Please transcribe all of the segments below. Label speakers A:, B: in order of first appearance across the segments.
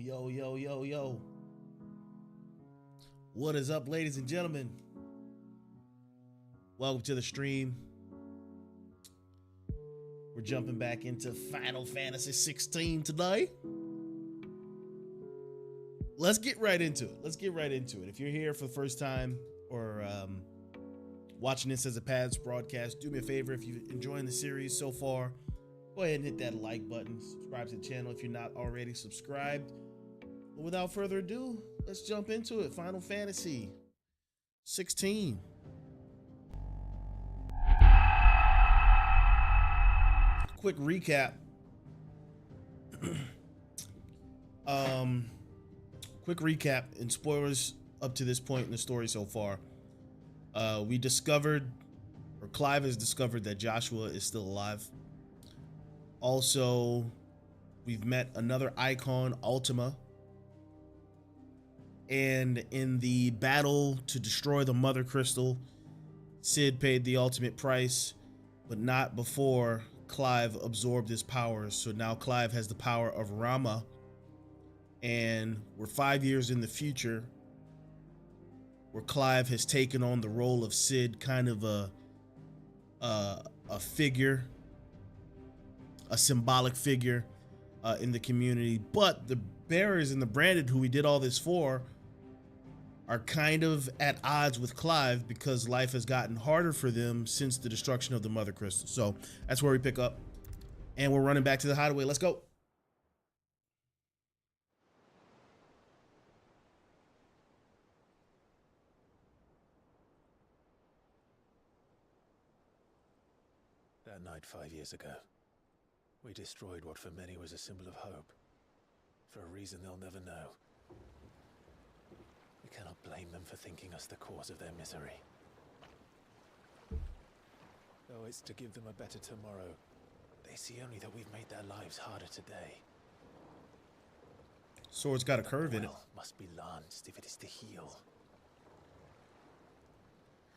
A: Yo. What is up, ladies and gentlemen? Welcome to the stream. We're jumping back into Final Fantasy 16 today. Let's get right into it. If you're here for the first time or watching this as a past broadcast, do me a favor. If you're enjoying the series so far, go ahead and hit that like button. Subscribe to the channel if you're not already subscribed. But without further ado, let's jump into it. Final Fantasy 16. Quick recap. Quick recap and spoilers up to this point in the story so far. We discovered, or Clive has discovered, that Joshua is still alive. Also, we've met another icon, Ultima. And in the battle to destroy the Mother Crystal, Cid paid the ultimate price, but not before Clive absorbed his powers. So now Clive has the power of Rama, and we're 5 years in the future, where Clive has taken on the role of Cid, kind of a figure, a symbolic figure in the community. But the bearers and the branded, who we did all this for, are kind of at odds with Clive because life has gotten harder for them since the destruction of the Mother Crystal. So that's where we pick up, and we're running back to the hideaway. Let's go.
B: That night 5 years ago, we destroyed what for many was a symbol of hope, for a reason they'll never know. We cannot blame them for thinking us the cause of their misery. Though it's to give them a better tomorrow, they see only that we've made their lives harder today.
A: Sword's got a curve in it.
B: Must be lanced if it is to heal.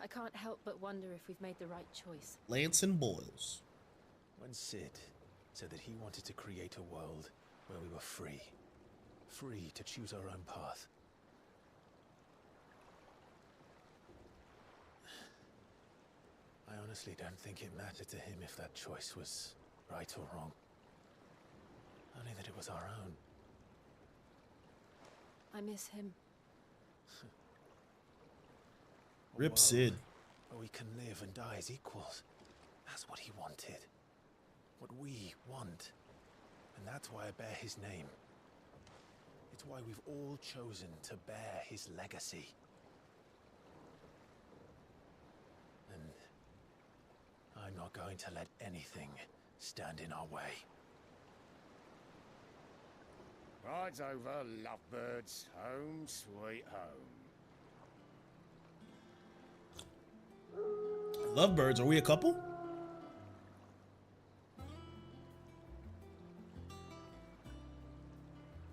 C: I can't help but wonder if we've made the right choice.
A: Lance and boils.
B: When Cid said that he wanted to create a world where we were free to choose our own path, I honestly don't think it mattered to him if that choice was right or wrong. Only that it was our own.
C: I miss him.
A: Rip Cid.
B: Where we can live and die as equals. That's what he wanted. What we want. And that's why I bear his name. It's why we've all chosen to bear his legacy. And I'm not going to let anything stand in our way.
D: Rides over, lovebirds. Home, sweet home.
A: Lovebirds, are we a couple?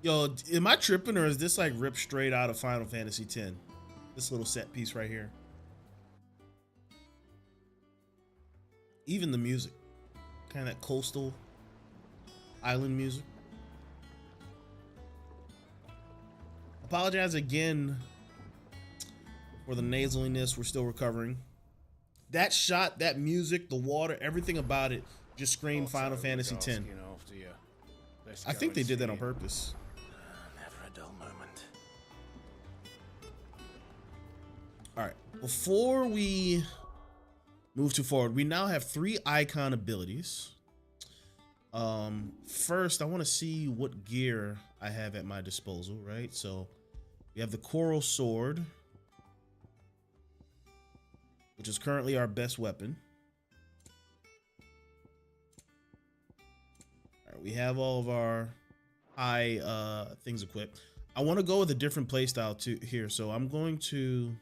A: Yo, am I tripping, or is this like ripped straight out of Final Fantasy X? This little set piece right here. Even the music, kind of that coastal island music. Apologize again for the nasaliness. We're still recovering. That shot, that music, the water, everything about it just screamed Final Fantasy X. I think they did that on purpose.
B: Never a dull moment.
A: All right, before we move too forward, we now have 3 icon abilities. First, I want to see what gear I have at my disposal, right? So we have the Coral Sword, which is currently our best weapon. All right, we have all of our high things equipped. I want to go with a different playstyle here, so I'm going to.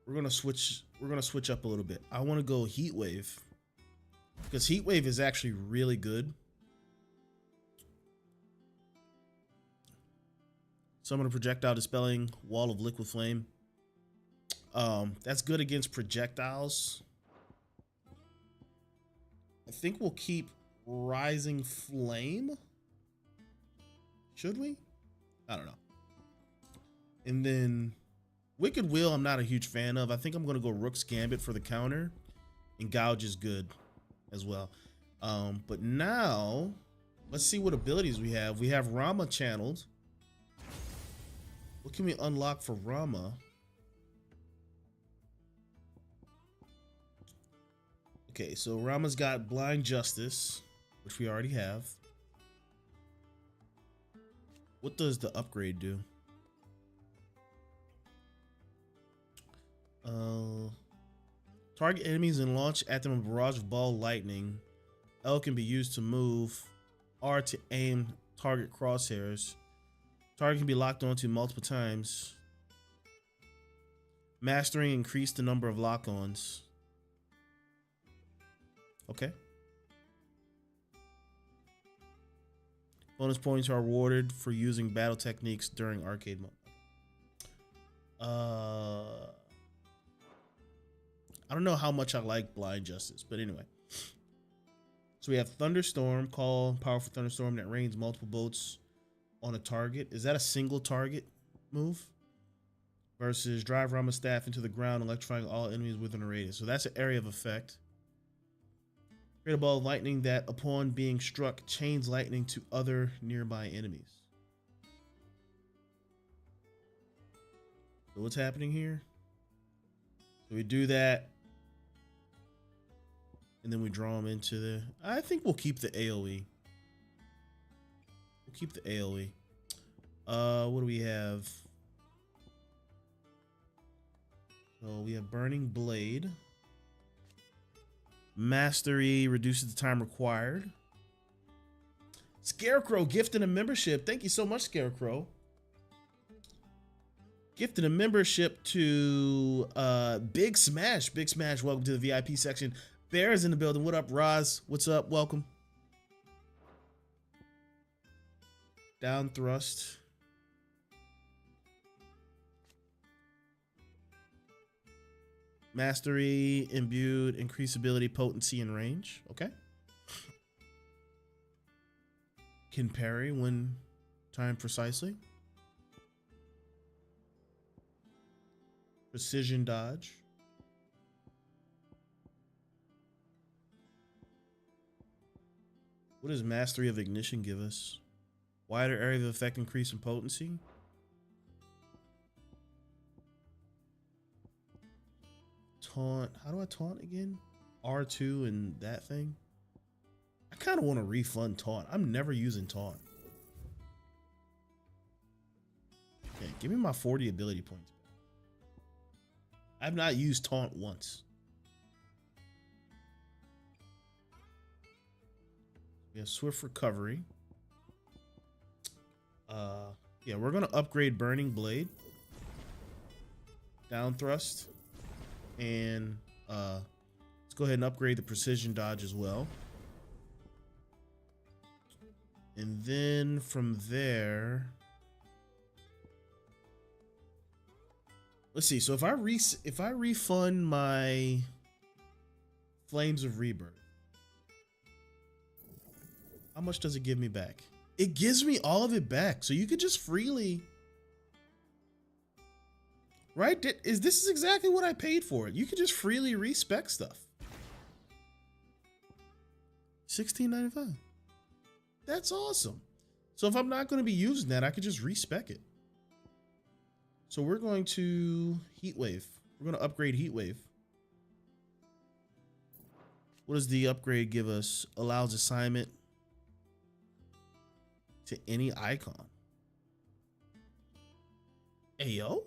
A: We're gonna switch up a little bit. I want to go Heat Wave, because Heat Wave is actually really good. Summon a projectile dispelling wall of liquid flame. That's good against projectiles. I think we'll keep Rising Flame. Should we? I don't know. And then Wicked Will, I'm not a huge fan of. I think I'm going to go Rook's Gambit for the counter. And Gouge is good as well. But now, let's see what abilities we have. We have Rama channeled. What can we unlock for Rama? Okay, so Rama's got Blind Justice, which we already have. What does the upgrade do? Target enemies and launch at them a barrage of ball lightning. L can be used to move. R to aim target crosshairs. Target can be locked onto multiple times. Mastering increased the number of lock-ons. Okay. Bonus points are awarded for using battle techniques during arcade mode. I don't know how much I like Blind Justice, but anyway. So we have Thunderstorm, call powerful thunderstorm that rains multiple bolts on a target. Is that a single target move? Versus drive Rama staff into the ground, electrifying all enemies within a radius. So that's an area of effect. Create a ball of lightning that, upon being struck, chains lightning to other nearby enemies. So what's happening here? So we do that. And then we draw them into the... I think we'll keep the AoE. We'll keep the AoE. What do we have? So we have Burning Blade. Mastery reduces the time required. Scarecrow gifted a membership. Thank you so much, Scarecrow. Gifted a membership to Big Smash. Big Smash, welcome to the VIP section. Bear's in the building. What up, Roz? What's up? Welcome. Down thrust. Mastery, imbued, increase ability, potency, and range. Okay. Can parry when timed precisely. Precision dodge. What does Mastery of Ignition give us? Wider area of effect, increase in potency. Taunt. How do I taunt again? R2 and that thing. I kind of want to refund taunt. I'm never using taunt. Okay, give me my 40 ability points back. I've not used taunt once. We have Swift Recovery. Yeah, we're gonna upgrade Burning Blade. Down thrust. And let's go ahead and upgrade the Precision Dodge as well. And then from there, let's see. So if I refund my Flames of Rebirth, how much does it give me back? It gives me all of it back. So you could just freely, right? This is exactly what I paid for it. You could just freely respec stuff. $16.95. That's awesome. So if I'm not going to be using that, I could just respec it. So we're going to Heatwave. We're going to upgrade Heatwave. What does the upgrade give us? Allows assignment to any icon. Ayo?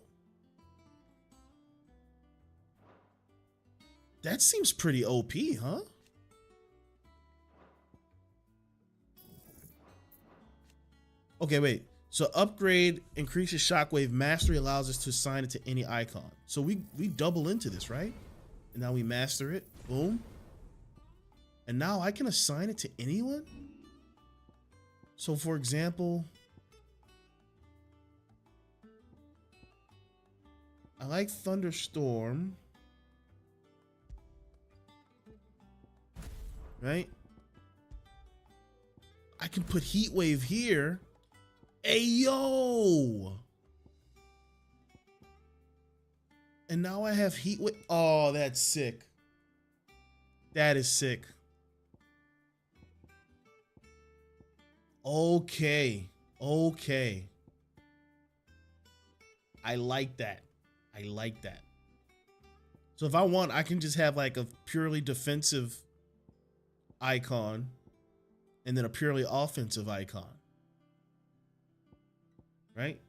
A: That seems pretty OP, huh? Okay, wait. So upgrade increases shockwave mastery, allows us to assign it to any icon. So we double into this, right? And now we master it. Boom. And now I can assign it to anyone? So for example, I like Thunderstorm. Right? I can put Heatwave here. Hey, yo. And now I have heat with. Oh, that's sick. That is sick. Okay. Okay. I like that. I like that. So if I want, I can just have like a purely defensive icon and then a purely offensive icon. Right?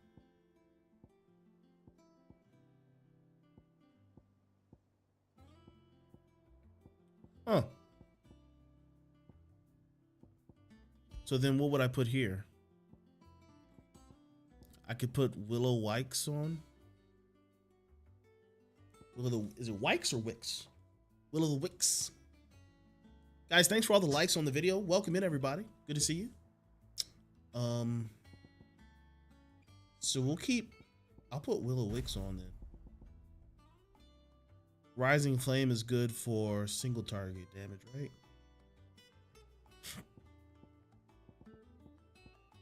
A: Huh. So then what would I put here? I could put Willow Wikes on. Is it Wikes or Wicks? Willow the Wicks. Guys, thanks for all the likes on the video. Welcome in, everybody. Good to see you. So I'll put Willow Wicks on then. Rising Flame is good for single target damage, right?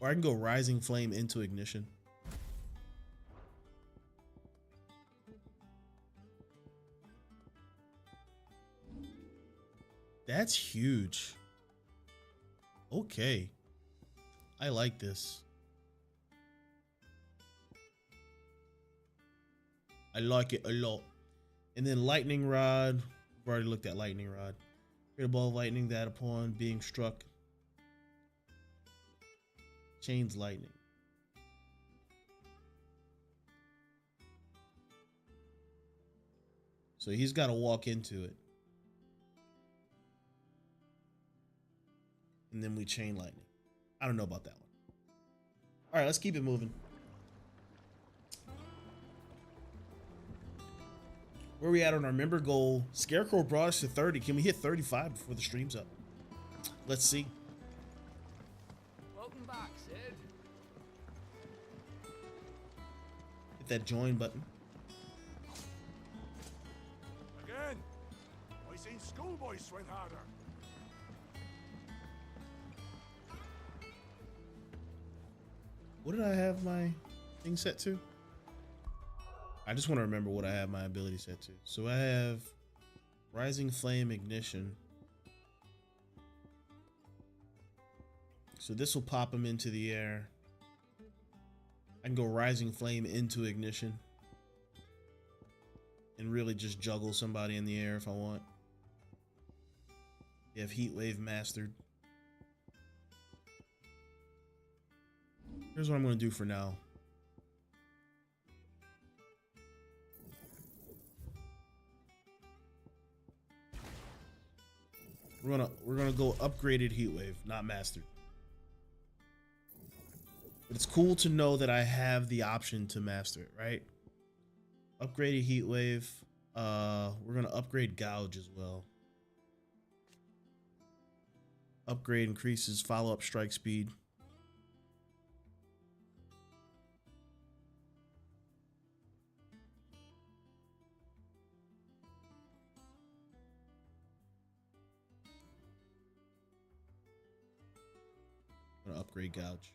A: Or I can go Rising Flame into Ignition. That's huge. Okay. I like this. I like it a lot. And then Lightning Rod. We've already looked at Lightning Rod. Create a ball of lightning that upon being struck chains lightning. So he's got to walk into it. And then we chain lightning. I don't know about that one. All right, let's keep it moving. Where are we at on our member goal? Scarecrow brought us to 30. Can we hit 35 before the stream's up? Let's see.
E: Welcome back, Sid.
A: Hit that join button.
D: Again, I seen schoolboys swing harder.
A: What did I have my thing set to? I just want to remember what I have my ability set to. So I have Rising Flame Ignition. So this will pop him into the air. I can go Rising Flame into Ignition and really just juggle somebody in the air if I want. You have Heat Wave mastered. Here's what I'm going to do for now. We're gonna go upgraded Heat Wave, not mastered. But it's cool to know that I have the option to master it, right? Upgraded Heat Wave. We're gonna upgrade Gouge as well. Upgrade increases follow-up strike speed. I'm gonna upgrade Gouge.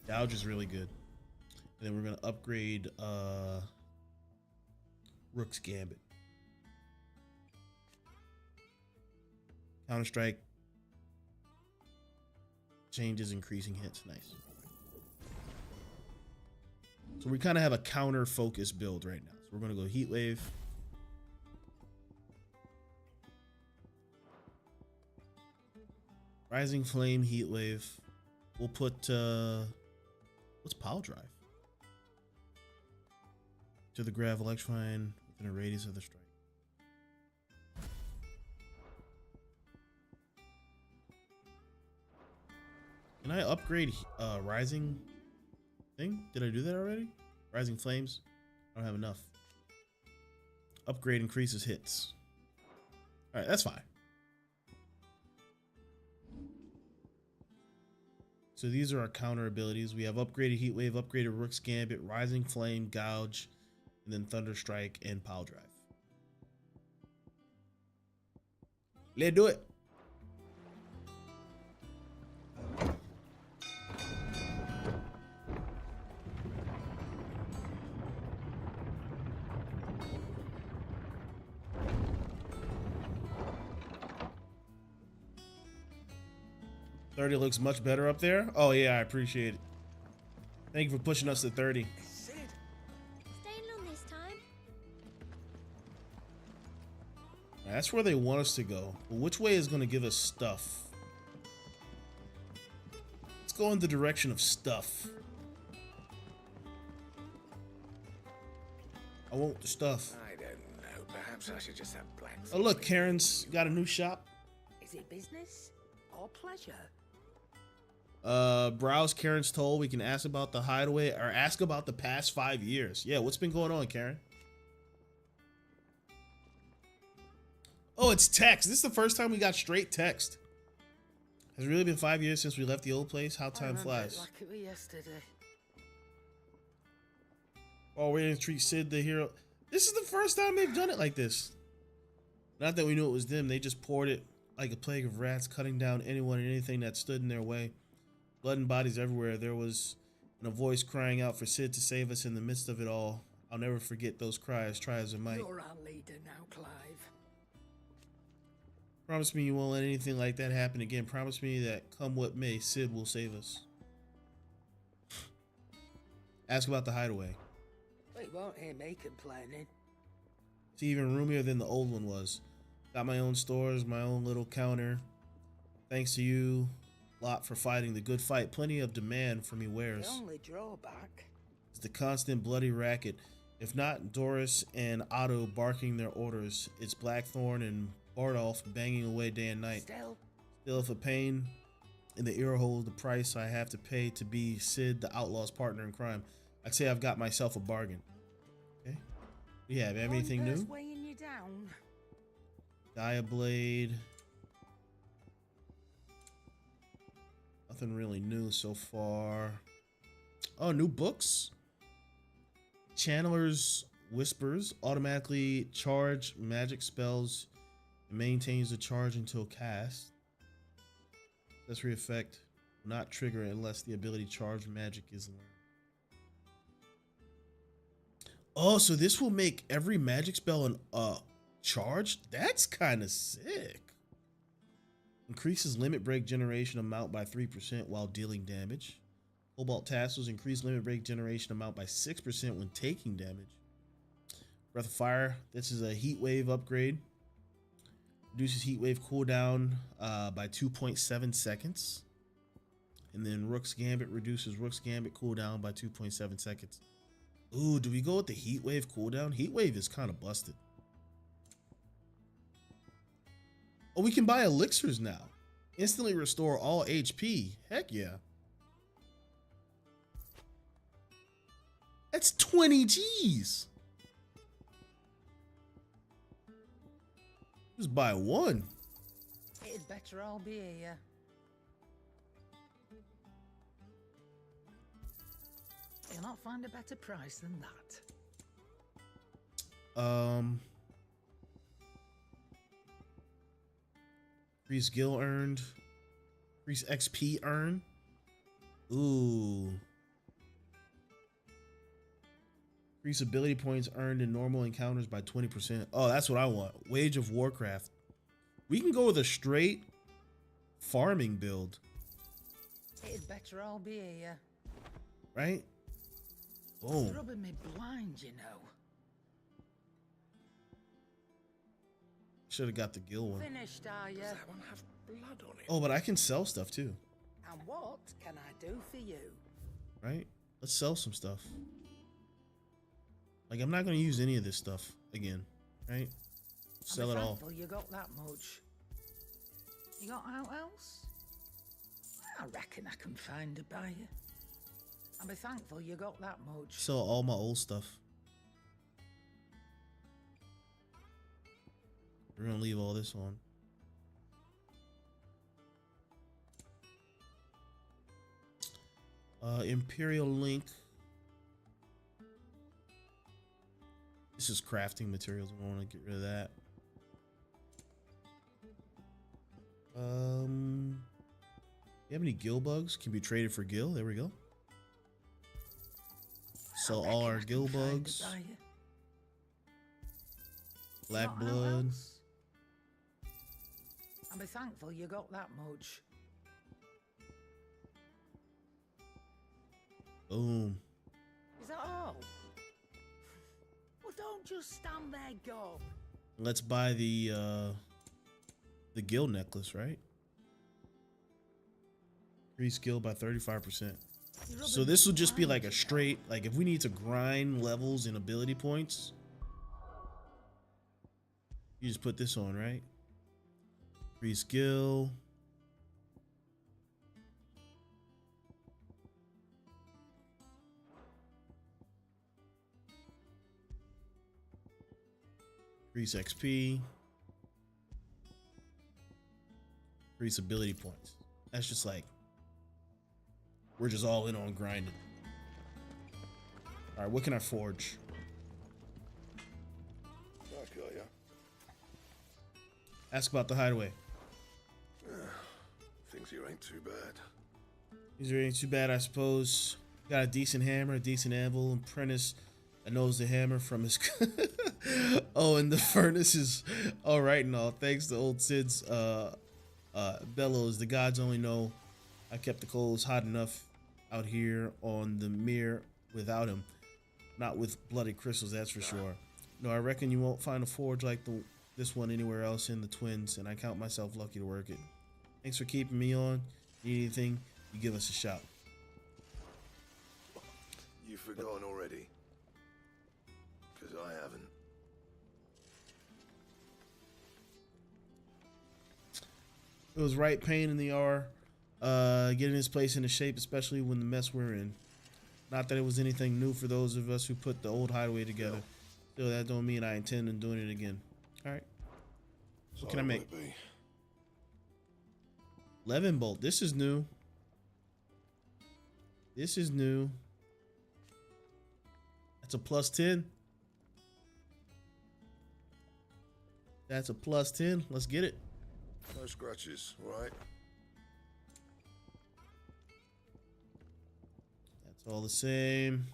A: Gouge is really good. And then we're gonna upgrade Rook's Gambit. Counter Strike changes increasing hits. Nice. So we kind of have a counter focus build right now. So we're gonna go Heat Wave. Rising Flame, Heat Wave. We'll put, what's Pile Drive? To the Grav Electrifying within a radius of the strike. Can I upgrade Rising thing? Did I do that already? Rising Flames? I don't have enough. Upgrade increases hits. All right, that's fine. So these are our counter abilities. We have upgraded Heat Wave, upgraded Rook's Gambit, Rising Flame, Gouge, and then Thunder Strike and Pile Drive. Let's do it. 30 looks much better up there. Oh yeah, I appreciate it. Thank you for pushing us to 30.
E: Sid,
F: Staying long this time?
A: That's where they want us to go. But which way is going to give us stuff? Let's go in the direction of stuff. I want the stuff.
E: I don't know. Perhaps I should just have black.
A: Oh look, Karen's got a new shop.
G: Is it business or pleasure?
A: Browse Karen's told we can ask about the hideaway or ask about the past 5 years. Yeah, what's been going on, Karen? Oh, it's text. This is the first time we got straight text. Has it really been 5 years since we left the old place? How time flies.
G: Like it was yesterday.
A: Oh, we're gonna treat Sid the hero. This is the first time they've done it like this. Not that we knew it was them. They just poured it like a plague of rats, cutting down anyone and anything that stood in their way. Blood and bodies everywhere. There was a voice crying out for Sid to save us in the midst of it all. I'll never forget those cries, try as I might.
G: You're our leader now, Clive.
A: Promise me you won't let anything like that happen again. Promise me that come what may, Sid will save us. Ask about the hideaway.
G: Well, you won't hear me complaining.
A: It's even roomier than the old one was. Got my own stores, my own little counter. Thanks to you lot for fighting the good fight. Plenty of demand for me wares.
G: The only drawback
A: It's the constant bloody racket. If not Doris and Otto barking their orders, it's Blackthorn and Bardolph banging away day and night. Still, if a pain in the ear hole, the price I have to pay to be Sid, the outlaw's partner in crime, I'd say I've got myself a bargain. Okay. We have anything new?
G: weighing you down.
A: Diablade. Nothing really new so far. Oh, new books. Channeler's Whispers automatically charge magic spells and maintains the charge until cast. Accessory effect will not trigger unless the ability charge magic is learned. Oh, so this will make every magic spell an charge? That's kind of sick. Increases limit break generation amount by 3% while dealing damage. Cobalt tassels increase limit break generation amount by 6% when taking damage. Breath of Fire, this is a heat wave upgrade. Reduces heat wave cooldown by 2.7 seconds. And then Rook's Gambit reduces Rook's Gambit cooldown by 2.7 seconds. Ooh, do we go with the heat wave cooldown? Heat wave is kind of busted. Oh, we can buy elixirs now. Instantly restore all HP. Heck yeah. That's 20 G's. Just buy one.
G: It'd better all be here. You'll not find a better price than that.
A: Increase gil earned. Increase XP earned. Ooh. Increase ability points earned in normal encounters by 20%. Oh, that's what I want. Wage of Warcraft. We can go with a straight farming build.
G: It'd better all be here.
A: Right? Boom.
G: Rubbing me blind, you know.
A: Should have got the gil one.
G: Finished, are you?
E: Does that one have blood on it?
A: Oh, but I can sell stuff too.
G: And what can I do for you?
A: Right? Let's sell some stuff. Like, I'm not going to use any of this stuff again. Right? Sell it all.
G: You got that much. You got out else? I reckon I can find a buyer. I'll be thankful you got that much.
A: Sell all my old stuff. We're going to leave all this on. Imperial Link. This is crafting materials. I want to get rid of that. You have any gil bugs? Can be traded for gil. There we go. Sell all our gil bugs. Black blood.
G: I'll be thankful you got that much.
A: Boom.
G: Is that all? Well, don't just stand there, go.
A: Let's buy the guild necklace, right? Increase skill by 35%. So this will just be like a straight, like if we need to grind levels and ability points, you just put this on, right? Increase skill. Increase XP. Increase ability points. That's just like, we're just all in on grinding. All right, what can I forge?
E: I got ya.
A: Ask about the hideaway.
E: Things here ain't too bad.
A: These are ain't too bad, I suppose. Got a decent hammer, a decent anvil, apprentice that knows the hammer from his. Oh, and the furnace is all right and all. Thanks to old Sid's bellows. The gods only know I kept the coals hot enough out here on the mere without him. Not with bloody crystals, that's for sure. No, I reckon you won't find a forge like this one anywhere else in the Twins, and I count myself lucky to work it. Thanks for keeping me on. Need anything, you give us a shout.
E: You've forgotten already? Because I haven't.
A: It was right pain in the R, getting this place into shape, especially when the mess we're in. Not that it was anything new for those of us who put the old hideaway together. Still, that don't mean I intend on doing it again. All right. What can I make? 11 bolt. This is new. This is new. That's a plus 10. That's a plus 10. Let's get it.
E: No scratches, right?
A: That's all the same.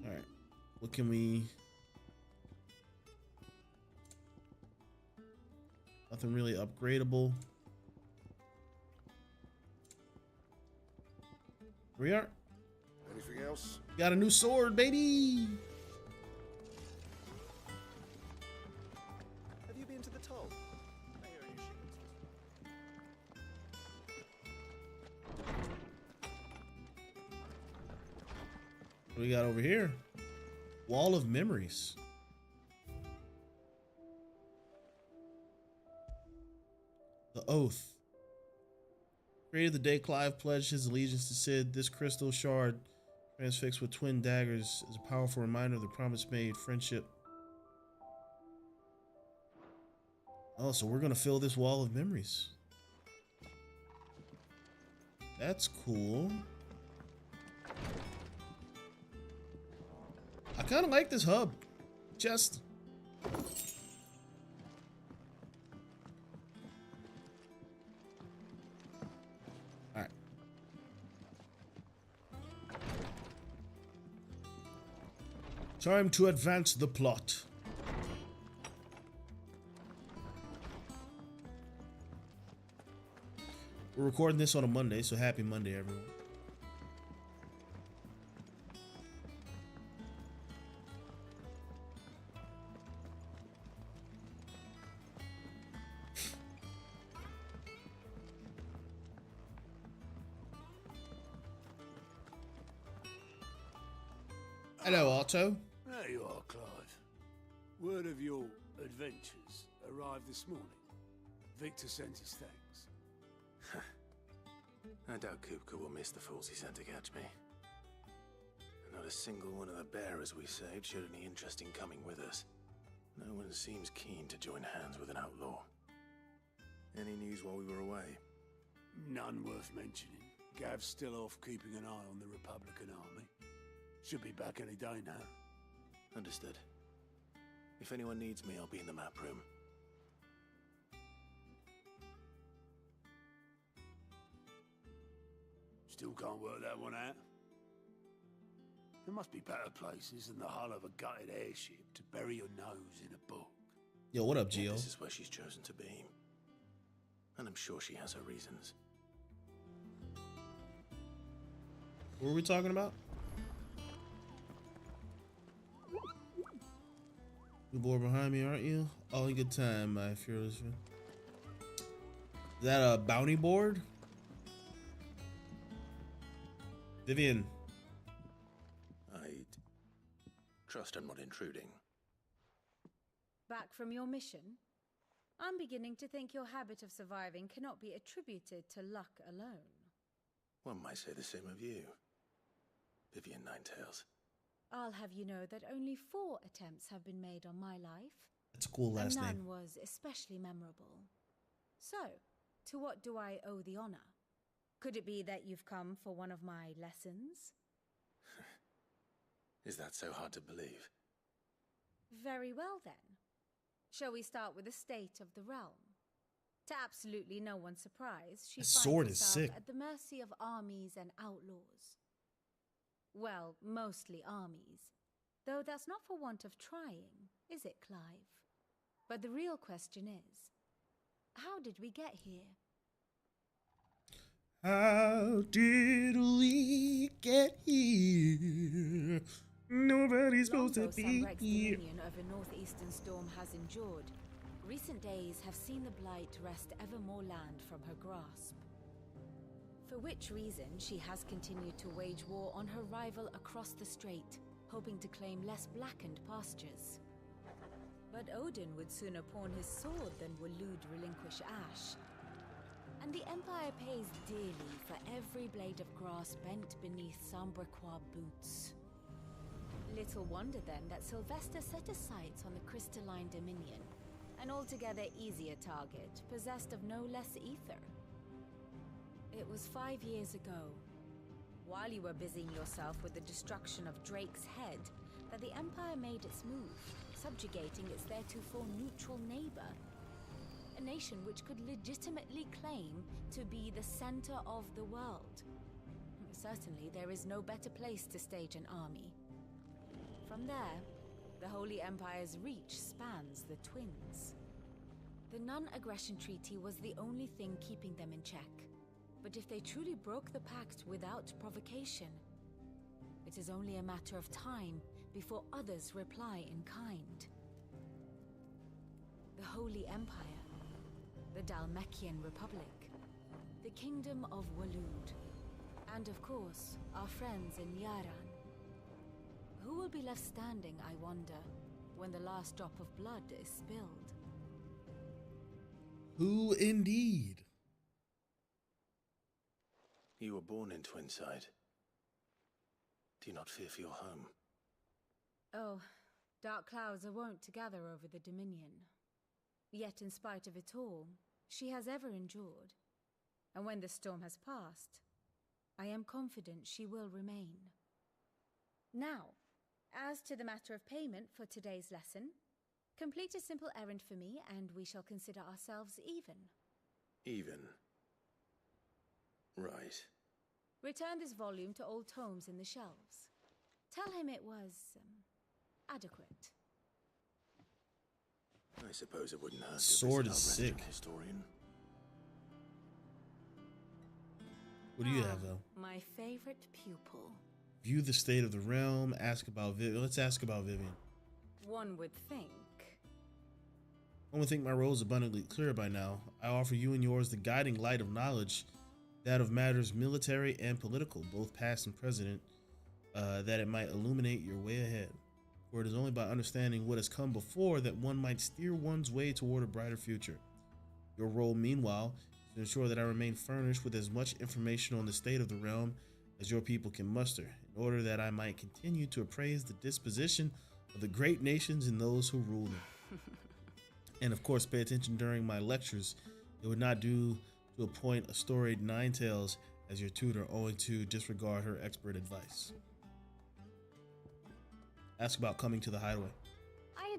A: All right. What can we... Nothing really upgradable. Here we are.
E: Anything else?
A: Got a new sword, baby.
B: Have you been to the toll? I hear you
A: What do we got over here? Wall of Memories. The Oath. Created the day Clive pledged his allegiance to Cid, this crystal shard, transfixed with twin daggers, is a powerful reminder of the promise made, friendship. Oh, so we're gonna fill this wall of memories. That's cool. I kind of like this hub. Just... Alright. Time to advance the plot. We're recording this on a Monday, so happy Monday, everyone. Hello, Otto.
H: There you are, Clive. Word of your adventures arrived this morning. Victor sent his thanks.
B: I doubt Kupka will miss the fools he sent to catch me. Not a single one of the bearers we saved showed any interest in coming with us. No one seems keen to join hands with an outlaw. Any news while we were away?
H: None worth mentioning. Gav's still off keeping an eye on the Republican army. Should be back any day now.
B: Understood. If anyone needs me, I'll be in the map room.
H: Still can't work that one out. There must be better places than the hull of a gutted airship to bury your nose in a book.
A: Yo, what up, Gio?
B: This is where she's chosen to be. And I'm sure she has her reasons.
A: What were we talking about? You bored behind me, aren't you? All in good time, my fearless friend. Is that a bounty board? Vivian.
B: I trust I'm not intruding.
I: Back from your mission? I'm beginning to think your habit of surviving cannot be attributed to luck alone.
B: One might say the same of you, Vivian Ninetails.
I: I'll have you know that only 4 attempts have been made on my life.
A: That's a cool last
I: and none
A: name.
I: was especially memorable. So, to what do I owe the honor? Could it be that you've come for one of my lessons?
B: Is that so hard to believe?
I: Very well then. Shall we start with the state of the realm? To absolutely no one's surprise, she
A: That
I: finds
A: sword is
I: herself
A: sick.
I: at the mercy of armies and outlaws. Well, mostly armies. Though that's not for want of trying, is it, Clive? But the real question is, how did we get here?
A: How did we get here? Nobody's supposed to be
I: Samrek's
A: here.
I: dominion over northeastern storm has endured, recent days have seen the blight wrest ever more land from her grasp. For which reason she has continued to wage war on her rival across the strait, hoping to claim less blackened pastures. But Odin would sooner pawn his sword than Waloed relinquish Ash. And the Empire pays dearly for every blade of grass bent beneath Sambraquois boots. Little wonder then that Sylvester set his sights on the crystalline dominion, an altogether easier target, possessed of no less ether. It was 5 years ago, while you were busying yourself with the destruction of Drake's head, that the Empire made its move, subjugating its theretofore neutral neighbor. A nation which could legitimately claim to be the center of the world. Certainly, there is no better place to stage an army. From there, the Holy Empire's reach spans the Twins. The non-aggression treaty was the only thing keeping them in check. But if they truly broke the pact without provocation, it is only a matter of time before others reply in kind. The Holy Empire, the Dhalmekian Republic, the Kingdom of Waloed, and of course, our friends in Yaran. Who will be left standing, I wonder, when the last drop of blood is spilled?
A: Who indeed?
B: You were born in Twinside. Do you not fear for your home?
I: Oh, dark clouds are wont to gather over the Dominion. Yet in spite of it all, she has ever endured. And when the storm has passed, I am confident she will remain. Now, as to the matter of payment for today's lesson, complete a simple errand for me and we shall consider ourselves even.
B: Even. Right.
I: Return this volume to old tomes in the shelves. Tell him it was, adequate.
B: I suppose it wouldn't hurt to
A: Sword
B: visit
A: is
B: our
A: sick.
B: resident historian.
A: What do you have, though?
I: My favorite pupil.
A: View the state of the realm. Ask about Vivian. Let's ask about Vivian.
I: One would think.
A: One would think my role is abundantly clear by now. I offer you and yours the guiding light of knowledge, that of matters military and political, both past and present, that it might illuminate your way ahead. For it is only by understanding what has come before that one might steer one's way toward a brighter future. Your role, meanwhile, is to ensure that I remain furnished with as much information on the state of the realm as your people can muster, in order that I might continue to appraise the disposition of the great nations and those who rule them. And of course, pay attention during my lectures. It would not do to appoint a storied Ninetails as your tutor, owing to disregard her expert advice. Ask about coming to the hideaway.
I: I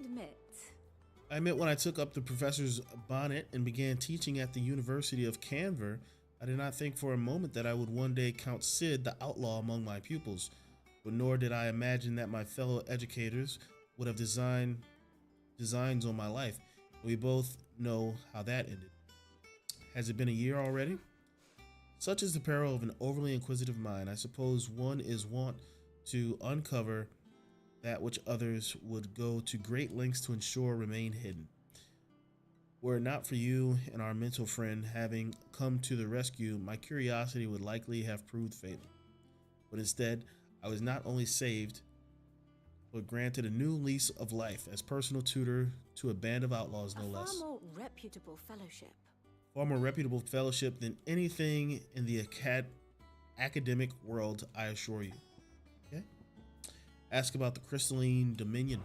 I: admit
A: when I took up the professor's bonnet and began teaching at the University of Canver, I did not think for a moment that I would one day count Sid the outlaw among my pupils, but nor did I imagine that my fellow educators would have designs on my life. We both know how that ended. Has it been a year already? Such is the peril of an overly inquisitive mind. I suppose one is wont to uncover that which others would go to great lengths to ensure remain hidden. Were it not for you and our mental friend having come to the rescue, my curiosity would likely have proved fatal. But instead, I was not only saved, but granted a new lease of life as personal tutor to a band of outlaws, no less.
I: A far more reputable fellowship.
A: Far more reputable fellowship than anything in the academic world, I assure you. Okay? Ask about the crystalline dominion.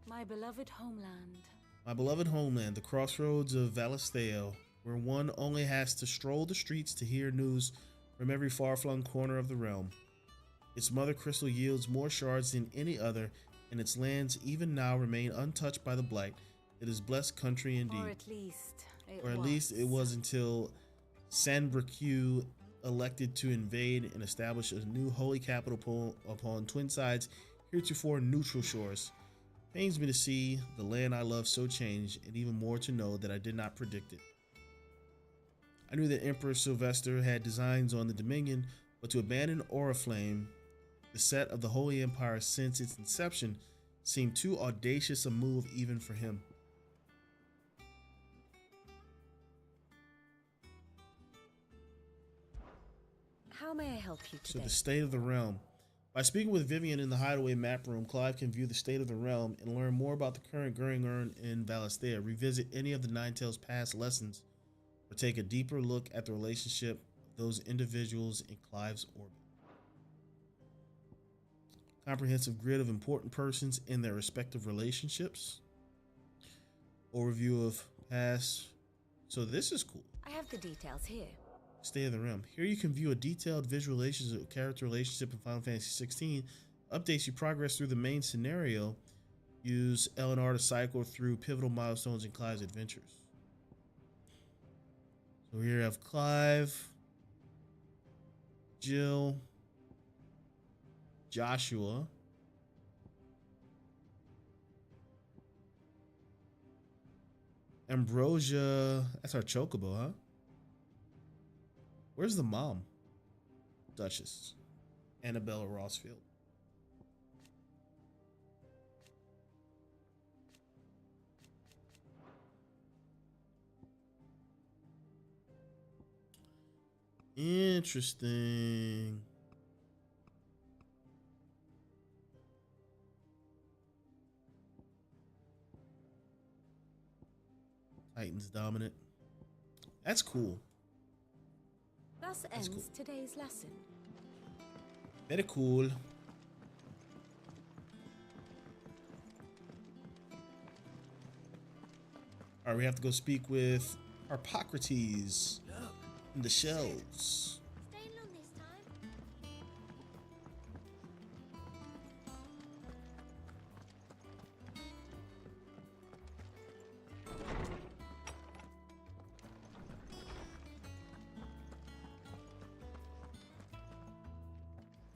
I: My beloved homeland.
A: My beloved homeland, the crossroads of Valisteo, where one only has to stroll the streets to hear news from every far-flung corner of the realm. Its mother crystal yields more shards than any other, and its lands even now remain untouched by the blight. It is blessed country indeed.
I: Or at least
A: it was until Sanbreque elected to invade and establish a new holy capital upon twin sides, heretofore neutral shores. Pains me to see the land I love so changed, and even more to know that I did not predict it. I knew that Emperor Sylvester had designs on the Dominion, but to abandon Oriflame, the set of the Holy Empire since its inception, seemed too audacious a move even for him.
I: How may I help you today?
A: So the state of the realm. By speaking with Vivian in the hideaway map room, Clive can view the state of the realm and learn more about the current Growing Urn in Valisthea, revisit any of the Ninetales' past lessons, or take a deeper look at the relationship of those individuals in Clive's orbit. Comprehensive grid of important persons in their respective relationships. Overview of past. So this is cool.
I: I have the details here.
A: State of the Realm. Here you can view a detailed visualization of character relationship in Final Fantasy XVI. Updates you progress through the main scenario. Use Eleanor to cycle through pivotal milestones in Clive's adventures. So here you have Clive, Jill, Joshua, Ambrosia. That's our Chocobo, huh? Where's the mom? Duchess. Annabella Rossfield. Interesting. Titans dominant. That's cool.
I: Thus ends today's lesson.
A: Very cool. Alright, we have to go speak with Harpocrates in the shelves.
F: Staying long this time?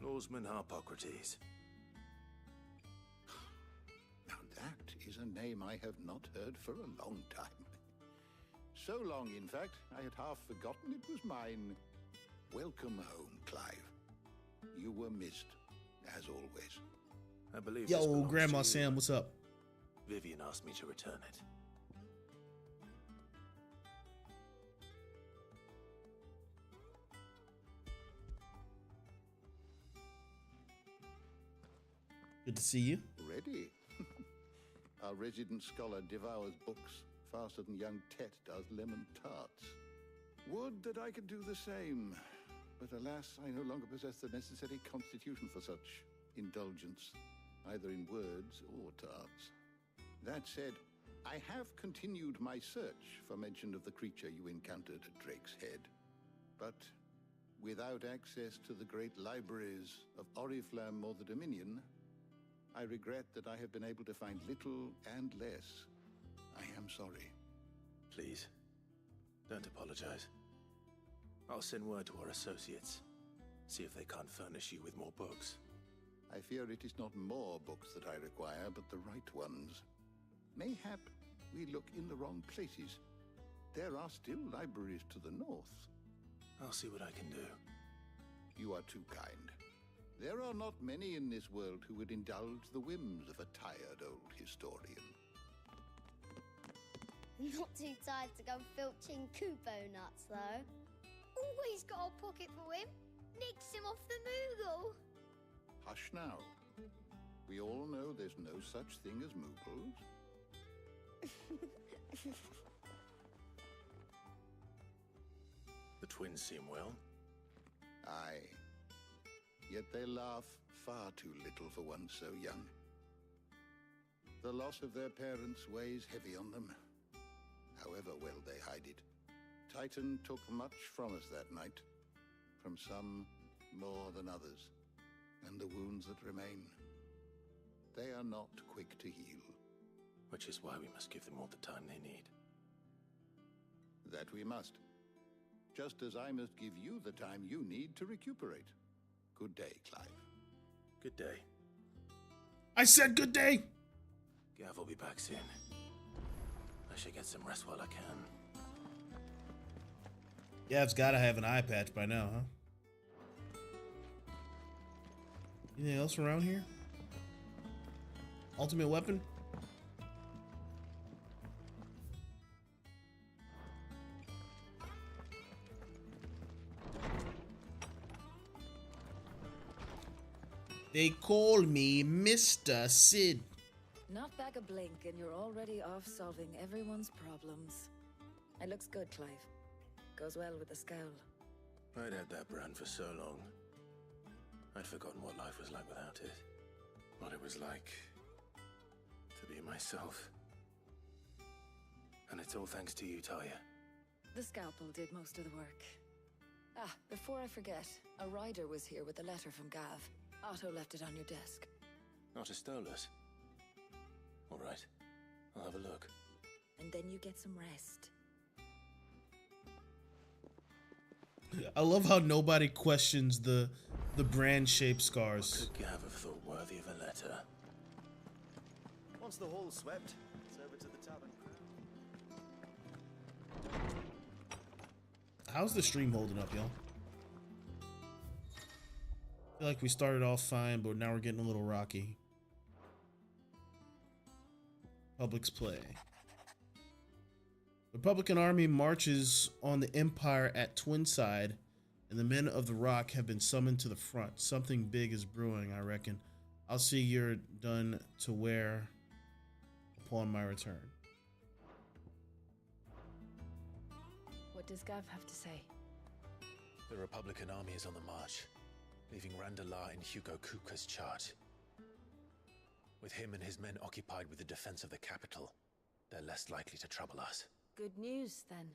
B: Lawsman Harpocrates.
J: Now that is a name I have not heard for a long time. So long, in fact, I had half forgotten it was mine. Welcome home, Clive. You were missed, as always.
B: I believe
A: Yo,
B: this belongs
A: Grandma
B: to you.
A: Sam, what's up?
B: Vivian asked me to return it.
A: Good to see you.
J: Ready? Our resident scholar devours books faster than young Tet does lemon tarts. Would that I could do the same. But alas, I no longer possess the necessary constitution for such indulgence, either in words or tarts. That said, I have continued my search for mention of the creature you encountered at Drake's Head. But without access to the great libraries of Oriflamme or the Dominion, I regret that I have been able to find little and less. I am sorry.
B: Please, don't apologize. I'll send word to our associates. See if they can't furnish you with more books.
J: I fear it is not more books that I require, but the right ones. Mayhap we look in the wrong places. There are still libraries to the north.
B: I'll see what I can do.
J: You are too kind. There are not many in this world who would indulge the whims of a tired old historian.
F: Not too tired to go filching Kupo nuts, though. Always got a pocket for him. Nicks him off the Moogle.
J: Hush now. We all know there's no such thing as Moogles.
B: The twins seem well.
J: Aye. Yet they laugh far too little for one so young. The loss of their parents weighs heavy on them, however well they hide it. Titan took much from us that night, from some more than others, and the wounds that remain, they are not quick to heal.
B: Which is why we must give them all the time they need.
J: That we must. Just as I must give you the time you need to recuperate. Good day, Clive.
B: Good day.
A: I said good day!
B: Gav will be back soon. I should get some rest while I can.
A: Gav's gotta have an eye patch by now, huh? Anything else around here? Ultimate weapon? They call me Mr. Sid.
I: Not back a blink and you're already off solving everyone's problems. It looks good, Clive. Goes well with the scowl.
B: I'd had that brand for so long. I'd forgotten what life was like without it. What it was like to be myself. And it's all thanks to you, Talia.
I: The scalpel did most of the work. Ah, before I forget, a rider was here with a letter from Gav. Otto left it on your desk.
B: Not a stolus. All right, I'll have a look.
I: And then you get some rest.
A: I love how nobody questions the brand-shaped scars.
B: What could Gav have thought worthy of a letter?
K: Once the hall's swept, it's over to the tavern.
A: How's the stream holding up, y'all? I feel like we started off fine, but now we're getting a little rocky. Public's play. The Republican army marches on the Empire at Twinside, and the men of the Rock have been summoned to the front. Something big is brewing, I reckon. I'll see you're done to wear upon my return.
C: What does Gav have to say?
B: The Republican army is on the march, leaving Randalar in Hugo Kuka's charge. With him and his men occupied with the defense of the capital, they're less likely to trouble us.
C: Good news, then.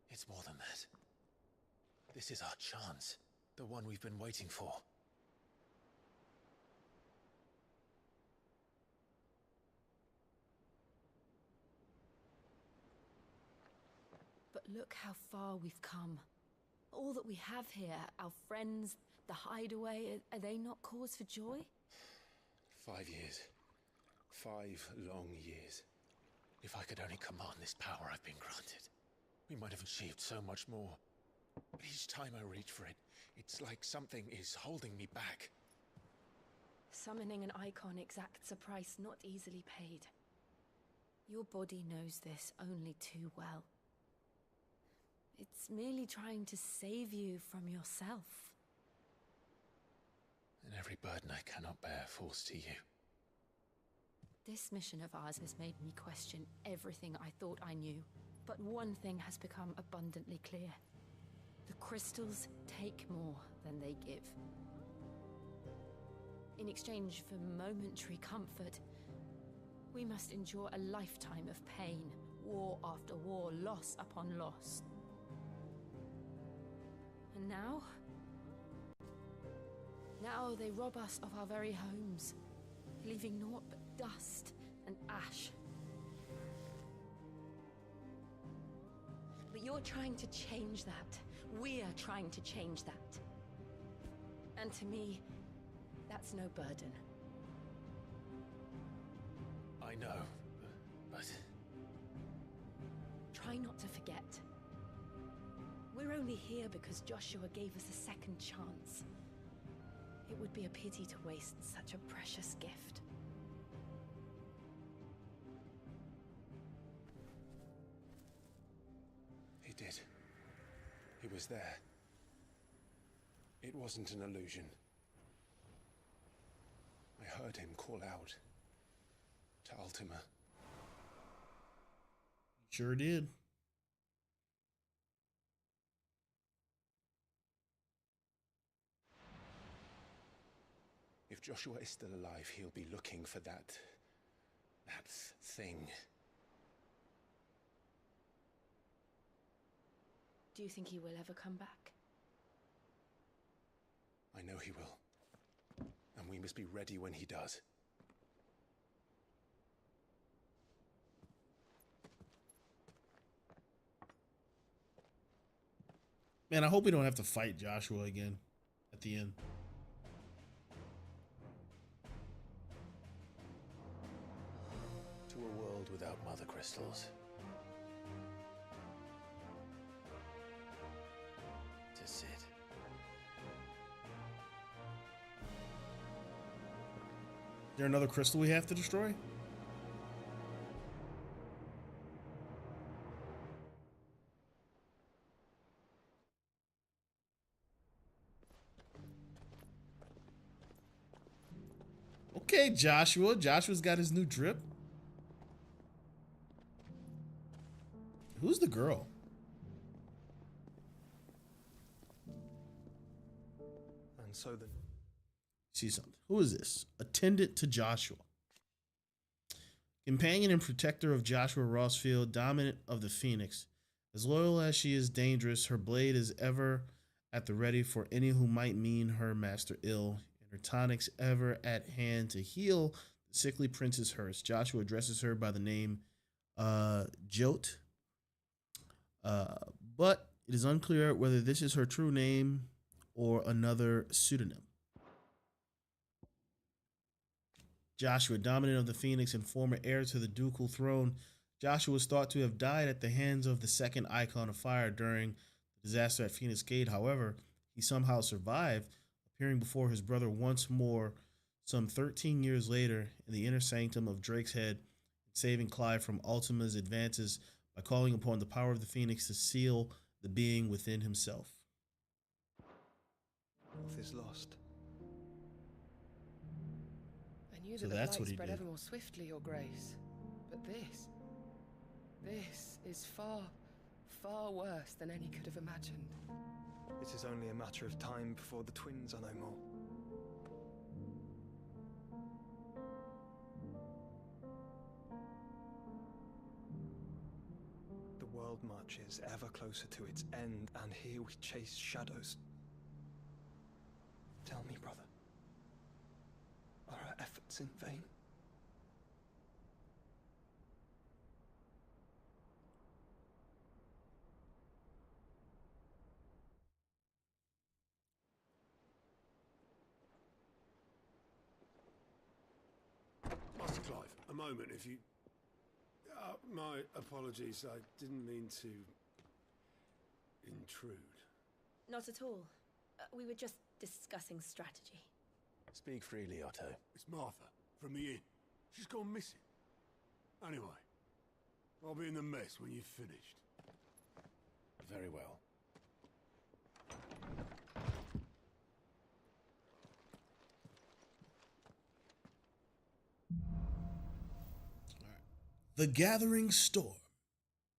B: It's more than that. This is our chance, the one we've been waiting for.
C: But look how far we've come. All that we have here, our friends, the hideaway, are they not cause for joy?
B: 5 years. 5 long years. If I could only command this power I've been granted, we might have achieved so much more. But each time I reach for it, it's like something is holding me back.
C: Summoning an icon exacts a price not easily paid. Your body knows this only too well. It's merely trying to save you from yourself.
B: And every burden I cannot bear falls to you.
C: This mission of ours has made me question everything I thought I knew. But one thing has become abundantly clear. The crystals take more than they give. In exchange for momentary comfort, we must endure a lifetime of pain, war after war, loss upon loss. And now they rob us of our very homes, leaving naught but dust and ash. But you're trying to change that. We're trying to change that. And to me, that's no burden.
B: I know, but...
C: Try not to forget. We're only here because Joshua gave us a second chance. It would be a pity to waste such a precious gift.
B: He did. He was there. It wasn't an illusion. I heard him call out to Ultima.
A: Sure did.
B: If Joshua is still alive, he'll be looking for that thing.
C: Do you think he will ever come back?
B: I know he will. And we must be ready when he does.
A: Man, I hope we don't have to fight Joshua again at the end.
B: To a world without mother crystals. To Sid.
A: Is there another crystal we have to destroy? Okay, Joshua. Joshua's got his new drip. Who's the girl?
B: And so then.
A: See something. Who is this? Attendant to Joshua. Companion and protector of Joshua Rossfield, dominant of the Phoenix. As loyal as she is dangerous, her blade is ever at the ready for any who might mean her master ill, and her tonics ever at hand to heal the sickly Princess Hearst. Joshua addresses her by the name Jote, but it is unclear whether this is her true name or another pseudonym. Joshua, dominant of the Phoenix and former heir to the ducal throne, Joshua was thought to have died at the hands of the second Icon of Fire during the disaster at Phoenix Gate. However, he somehow survived, appearing before his brother once more some 13 years later in the inner sanctum of Drake's Head, saving Clive from Ultima's advances by calling upon the power of the Phoenix to seal the being within himself.
K: North is lost.
L: I knew
A: So
L: that the
A: that's
L: blight
A: what he
L: spread
A: did.
L: ever more swiftly, Your Grace. But this is far, far worse than any could have imagined.
K: It is only a matter of time before the twins are no more. The world marches ever closer to its end, and here we chase shadows. Tell me, brother, are our efforts in vain?
H: Master Clive, a moment, if you... my apologies, I didn't mean to... intrude.
C: Not at all. We were just discussing strategy.
B: Speak freely, Otto.
H: It's Martha, from the inn. She's gone missing. Anyway, I'll be in the mess when you've finished.
B: Very well.
A: The Gathering Storm.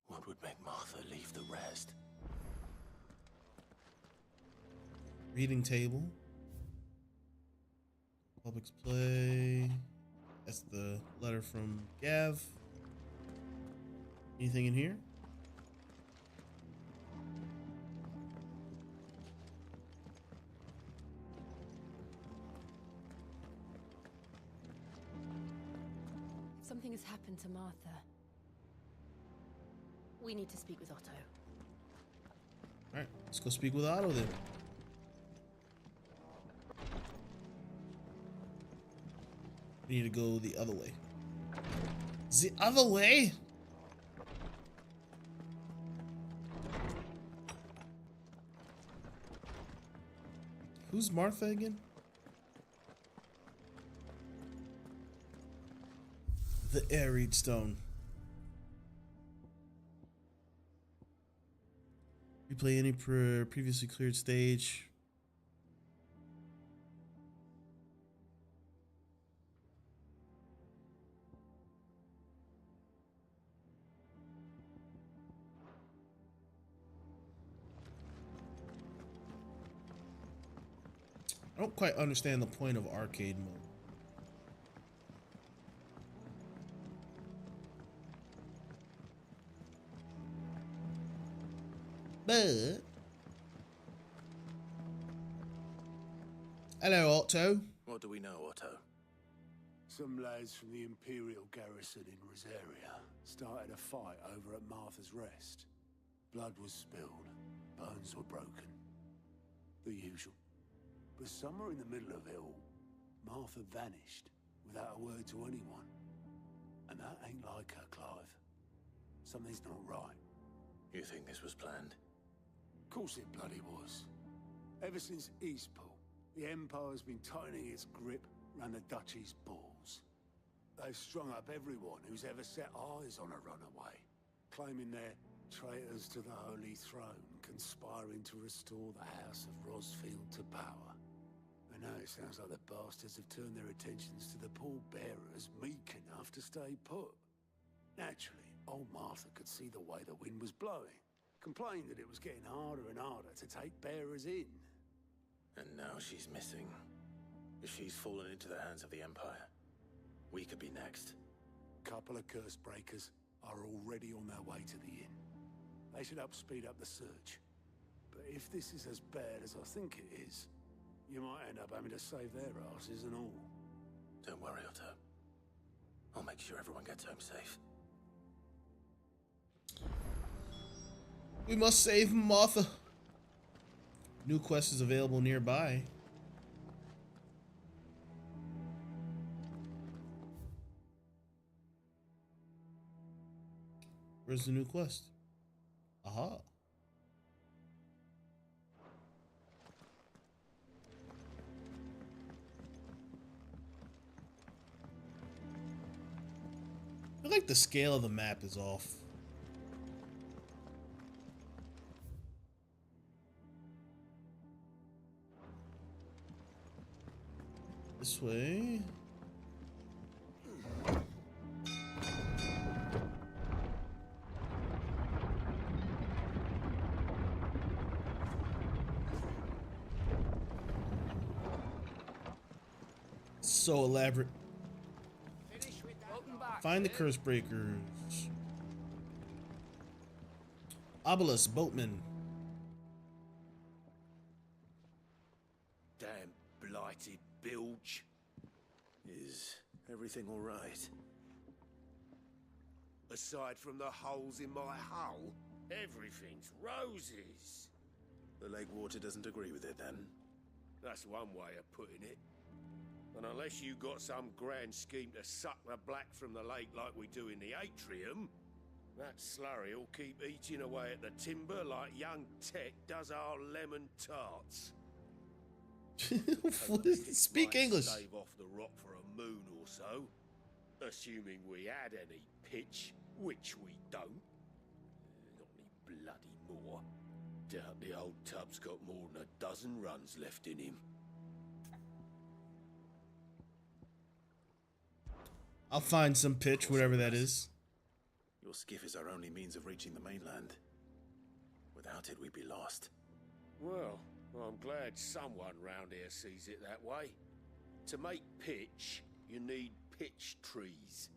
B: What would make Martha leave the rest?
A: Reading table. Public's play. That's the letter from Gav. Anything in here?
C: Something has happened to Martha. We need to speak with Otto.
A: All right, let's go speak with Otto then. We need to go the other way. The other way? Who's Martha again? The Arid Stone. Replay any previously cleared stage. I don't quite understand the point of arcade mode. But hello, Otto.
B: What do we know, Otto?
H: Some lads from the Imperial garrison in Rosaria started a fight over at Martha's Rest. Blood was spilled, bones were broken. The usual. But somewhere in the middle of it all, Martha vanished without a word to anyone. And that ain't like her, Clive. Something's not right.
B: You think this was planned?
H: Of course it bloody was. Ever since Eastpool, the Empire's been tightening its grip round the Duchy's balls. They've strung up everyone who's ever set eyes on a runaway, claiming they're traitors to the Holy Throne, conspiring to restore the House of Rosfield to power. And now it sounds like the bastards have turned their attentions to the pallbearers meek enough to stay put. Naturally, old Martha could see the way the wind was blowing, complained that it was getting harder and harder to take bearers in.
B: And now she's missing. If she's fallen into the hands of the Empire, we could be next.
H: Couple of curse breakers are already on their way to the inn. They should speed up the search. But if this is as bad as I think it is, you might end up having to save their asses and all.
B: Don't worry, Otto. I'll make sure everyone gets home safe.
A: We must save Martha. New quest is available nearby. Where's the new quest? Aha. I feel like the scale of the map is off. This way. So elaborate. Find the curse breakers. Obelisk boatman.
B: Damn blighted bilge. Is everything all right?
M: Aside from the holes in my hull, everything's roses.
B: The lake water doesn't agree with it, then?
M: That's one way of putting it. And unless you got some grand scheme to suck the black from the lake like we do in the atrium, that slurry will keep eating away at the timber like young Tet does our lemon tarts.
A: Speak English.
M: Stave off the rock for a moon or so, assuming we had any pitch, which we don't. Not any bloody more. Doubt the old tub's got more than a dozen runs left in him.
A: I'll find some pitch, whatever that is.
B: Your skiff is our only means of reaching the mainland. Without it, we'd be lost.
M: Well, I'm glad someone round here sees it that way. To make pitch, you need pitch trees.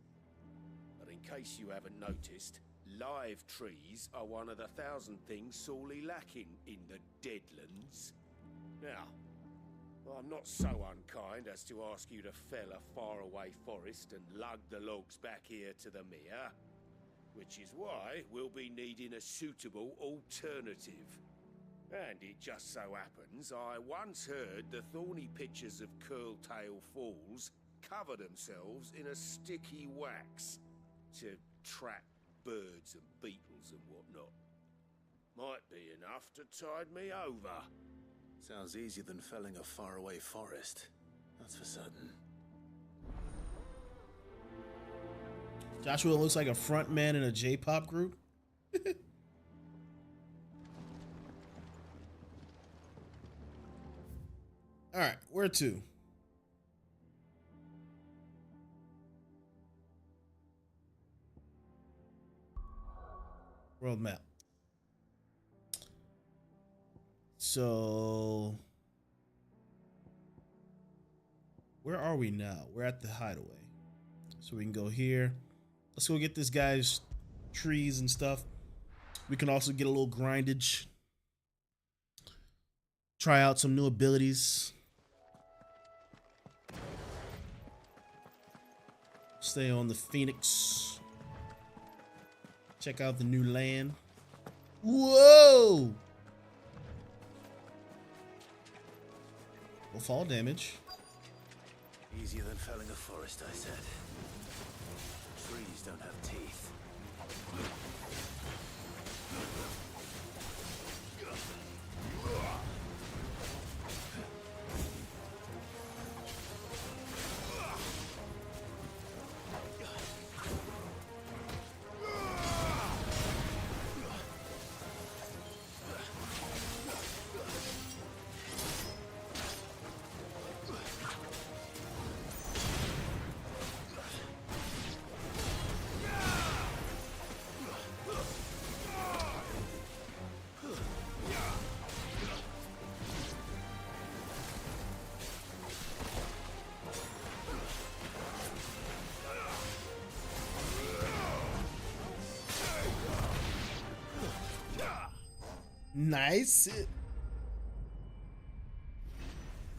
M: But in case you haven't noticed, live trees are one of the 1,000 things sorely lacking in the Deadlands. Now, I'm not so unkind as to ask you to fell a faraway forest and lug the logs back here to the mere, which is why we'll be needing a suitable alternative. And it just so happens I once heard the thorny pitchers of Curltail Falls cover themselves in a sticky wax to trap birds and beetles and whatnot. Might be enough to tide me over.
B: Sounds easier than felling a faraway forest. That's for certain.
A: Joshua looks like a front man in a J-pop group. All right, where to? World map. So, where are we now? We're at the hideaway. So we can go here. Let's go get this guy's trees and stuff. We can also get a little grindage. Try out some new abilities. Stay on the Phoenix. Check out the new land. Whoa! No fall damage.
B: Easier than felling a forest, I said. Trees don't have teeth.
A: Nice.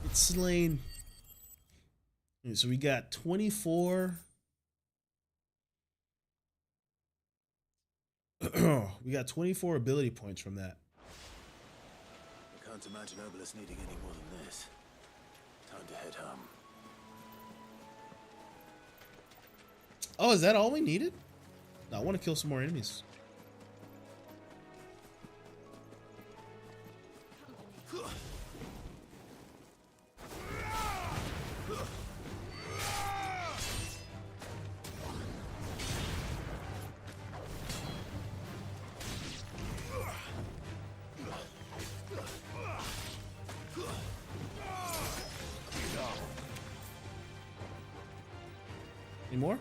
A: It's slain. So we got 24. We got 24 ability points from that.
B: I can't imagine Obelisk needing any more than this. Time to head home.
A: Oh, is that all we needed? No, I want to kill some more enemies. Any more?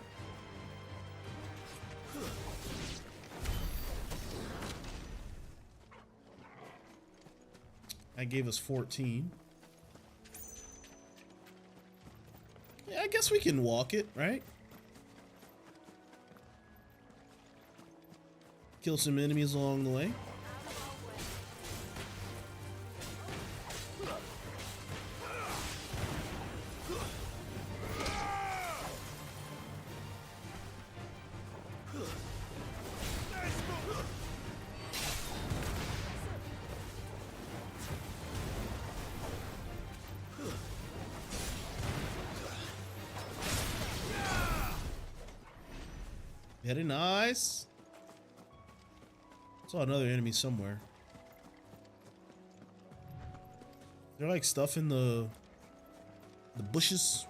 A: That gave us 14. Yeah, I guess we can walk it, right? Kill some enemies along the way. Very nice. Saw another enemy somewhere. They're like stuff in the bushes,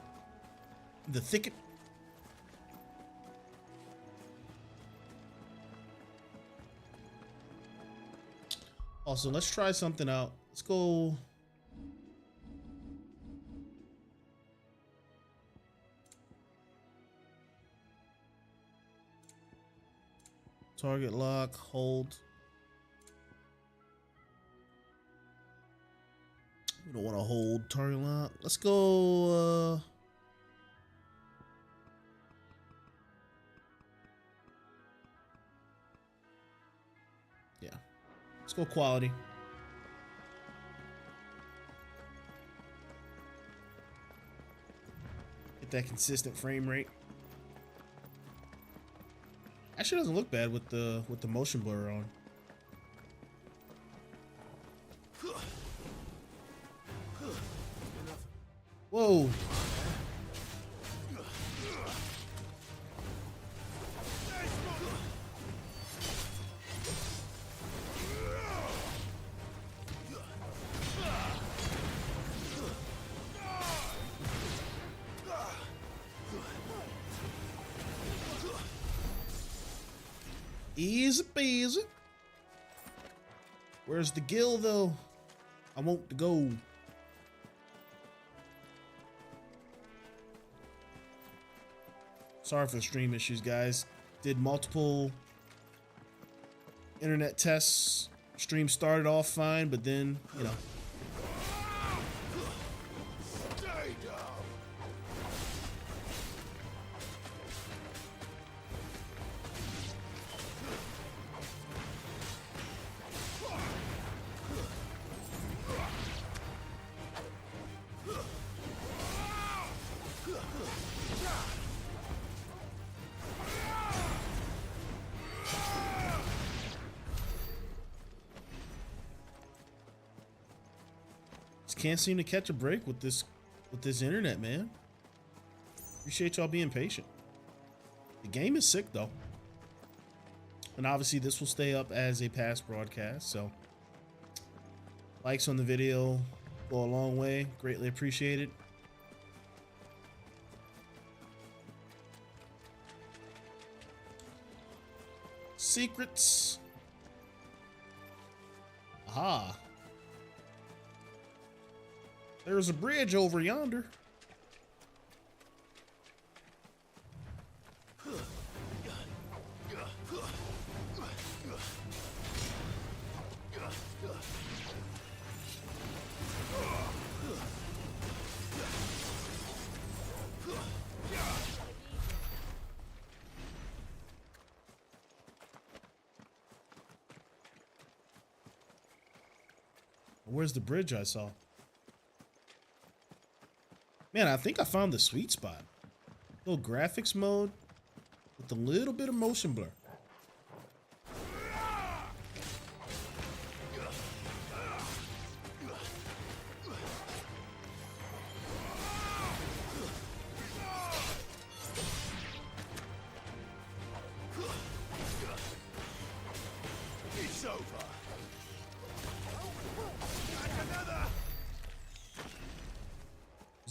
A: the thicket. Also, let's try something out. Let's go. Target lock, hold. We don't want to hold target lock. Let's go. Yeah. Let's go quality. Get that consistent frame rate. Actually doesn't look bad with the motion blur on. Whoa. Easy peasy. Where's the gill, though? I want to go. Sorry for the stream issues, guys. Did multiple internet tests. Stream started off fine, but then, you know. Can't seem to catch a break with this internet, man. Appreciate y'all being patient. The game is sick though. And obviously this will stay up as a past broadcast, so likes on the video go a long way. Greatly appreciated. Secrets. Aha. There's a bridge over yonder. Where's the bridge I saw? Man, I think I found the sweet spot. Little graphics mode with a little bit of motion blur.
D: It's over.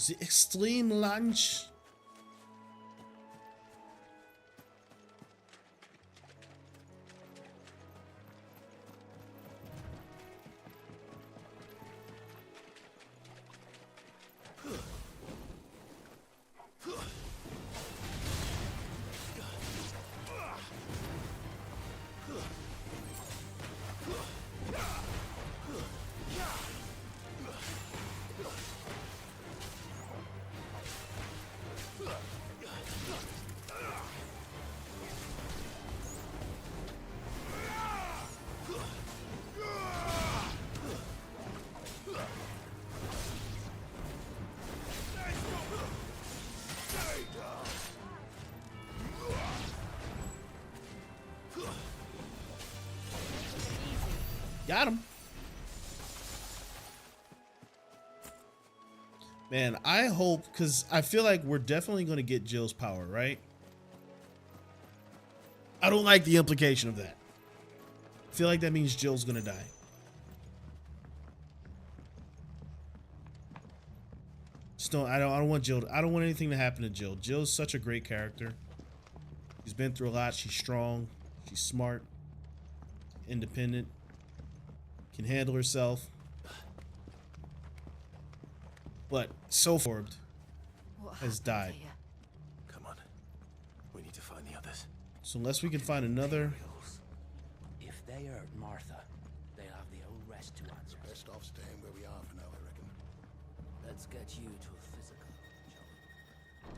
A: The extreme launch. Got him. Man, I hope, because I feel like we're definitely going to get Jill's power, right? I don't like the implication of that. I feel like that means Jill's going to die. Just don't, I don't want Jill. I don't want anything to happen to Jill. Jill's such a great character. She's been through a lot. She's strong. She's smart. Independent. Can handle herself. But so Forbed has died.
B: Come on. We need to find the others.
A: So unless we can find another.
N: If they hurt Martha, they'll have the whole rest to answer.
E: Best off staying where we are for now, I reckon.
N: Let's get you to a physical,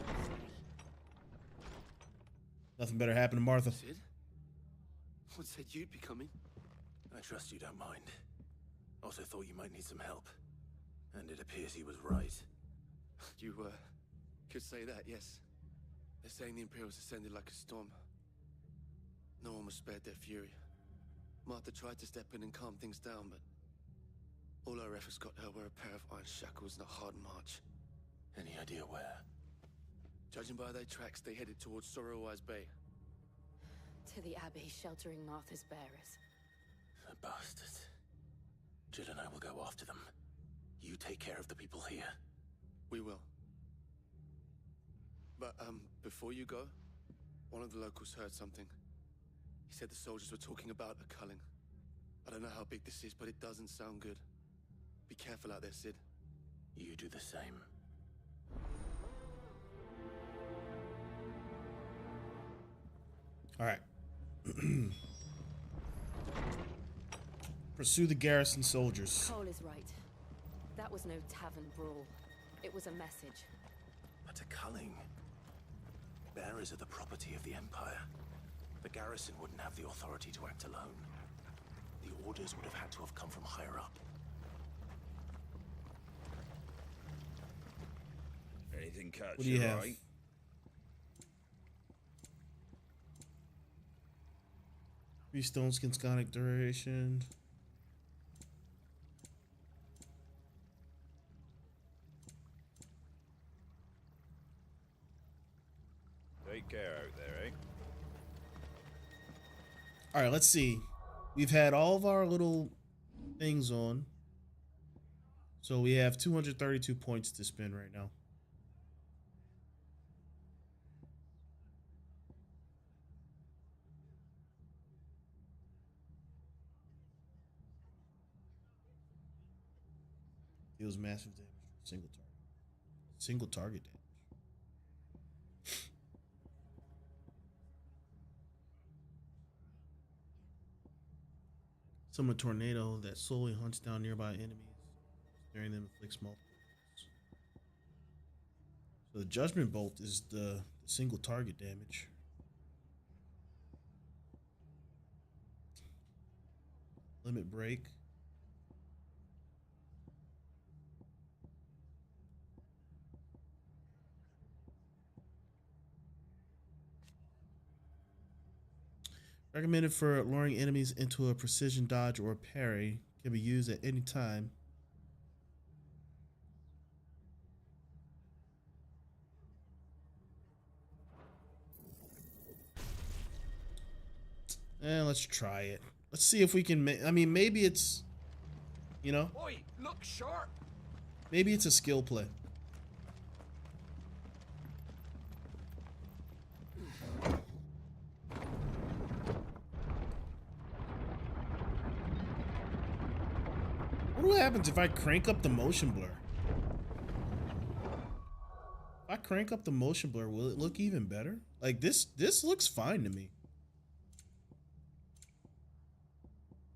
N: shall we?
A: Nothing better happened to Martha.
B: Sid? What said you'd be coming? I trust you don't mind. Also thought you might need some help. And it appears he was right.
O: You, could say that, yes. They're saying the Imperials ascended like a storm. No one was spared their fury. Martha tried to step in and calm things down, but all our efforts got her were a pair of iron shackles and a hard march.
B: Any idea where?
O: Judging by their tracks, they headed towards Sorrowwise Bay.
C: To the Abbey, sheltering Martha's bearers.
B: The bastards. Jill and I will go after them. You take care of the people here.
O: We will. But, before you go, one of the locals heard something. He said the soldiers were talking about a culling. I don't know how big this is, but it doesn't sound good. Be careful out there, Sid.
B: You do the same.
A: All right. Pursue the garrison soldiers.
C: Cole is right. That was no tavern brawl. It was a message.
B: But a culling. Bearers are the property of the Empire. The garrison wouldn't have the authority to act alone. The orders would have had to have come from higher up.
P: Anything catch
A: What do you have?
P: right?
A: Three stone skin sconic duration.
P: Take care out there, eh?
A: All right, let's see. We've had all of our little things on. So we have 232 points to spend right now. Deals massive damage. Single target. Single target damage. Summon a tornado that slowly hunts down nearby enemies, staring them inflicts multiple wounds. So the judgment bolt is the single target damage. Limit break. Recommended for luring enemies into a precision dodge or parry. Can be used at any time. Let's try it. Let's see if we can I mean, maybe it's, you know,
D: Oi, look sharp.
A: maybe it's a skill play. What happens if I crank up the motion blur? If I crank up the motion blur, will it look even better? Like this looks fine to me.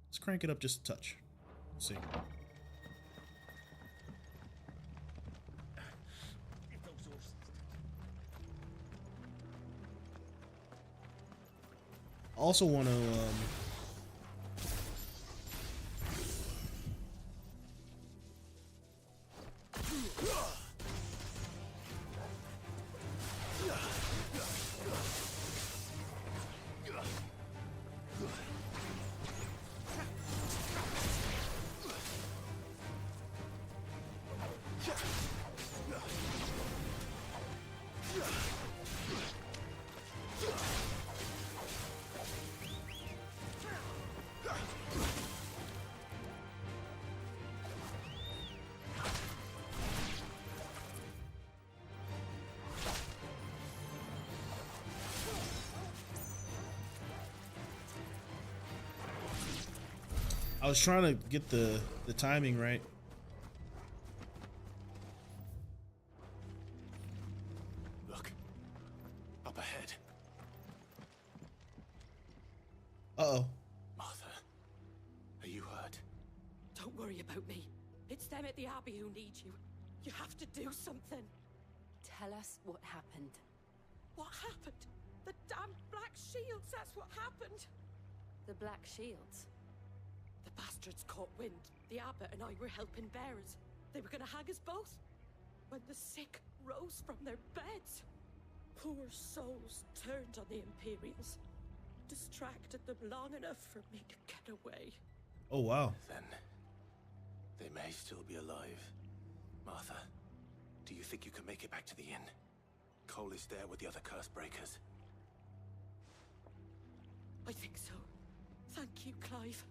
A: Let's crank it up just a touch. Let's see. Also want to I was trying to get the timing right.
B: Look. Up ahead.
A: Uh-oh.
B: Martha. Are you hurt?
Q: Don't worry about me. It's them at the Abbey who need you. You have to do something.
C: Tell us what happened.
Q: What happened? The damn Black Shields, that's what happened.
C: The Black Shields?
Q: The bastards caught wind. The abbot and I were helping bearers. They were gonna hang us both. When the sick rose from their beds, poor souls turned on the Imperials. Distracted them long enough for me to get away.
A: Oh, wow.
B: Then they may still be alive. Martha, do you think you can make it back to the inn? Cole is there with the other curse breakers.
Q: I think so. Thank you, Clive.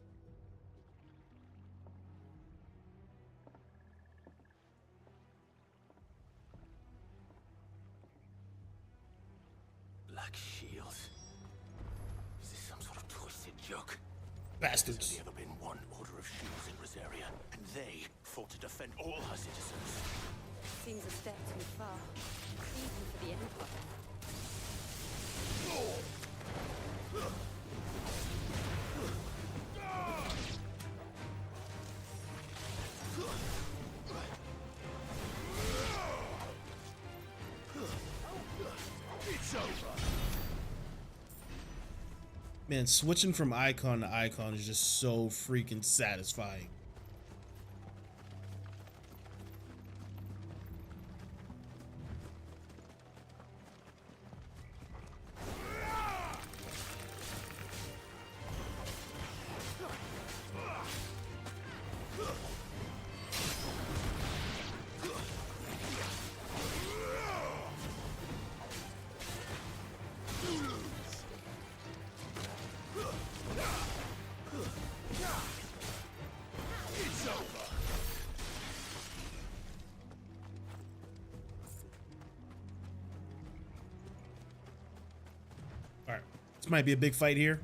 B: Black Shields? Is this some sort of Look.
A: Bastards.
B: There's only ever been one order of shields in Rosaria, and they fought to defend all her citizens.
C: Seems a step too far, even for the Empire.
B: It's over.
A: Man, switching from icon to icon is just so freaking satisfying.
B: It's over.
A: All right, this might be a big fight here.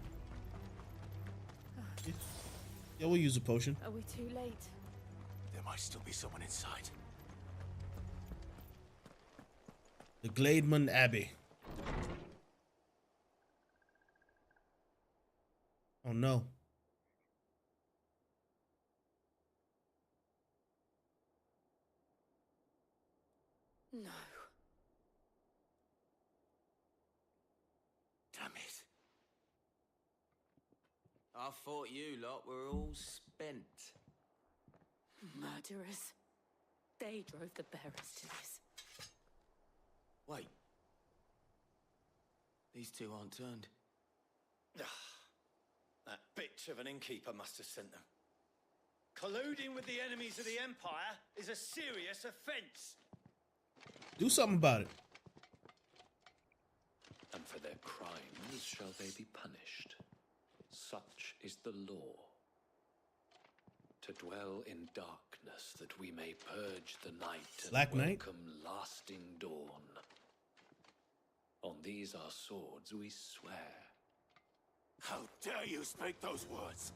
A: Yeah, we'll use a potion.
C: Are we too late?
B: There might still be someone inside.
A: The Glademan Abbey. Oh no.
C: No.
B: Damn it.
N: I thought you lot were all spent.
Q: Murderers. They drove the bearers to this.
N: Wait. These two aren't turned.
R: That bitch of an innkeeper must have sent them. Colluding with the enemies of the Empire is a serious offence.
A: Do something about it.
S: And for their crimes shall they be punished. Such is the law. To dwell in darkness that we may purge the night and
A: Black Knight?
S: welcome lasting dawn. On these our swords we swear.
B: How dare you speak those words?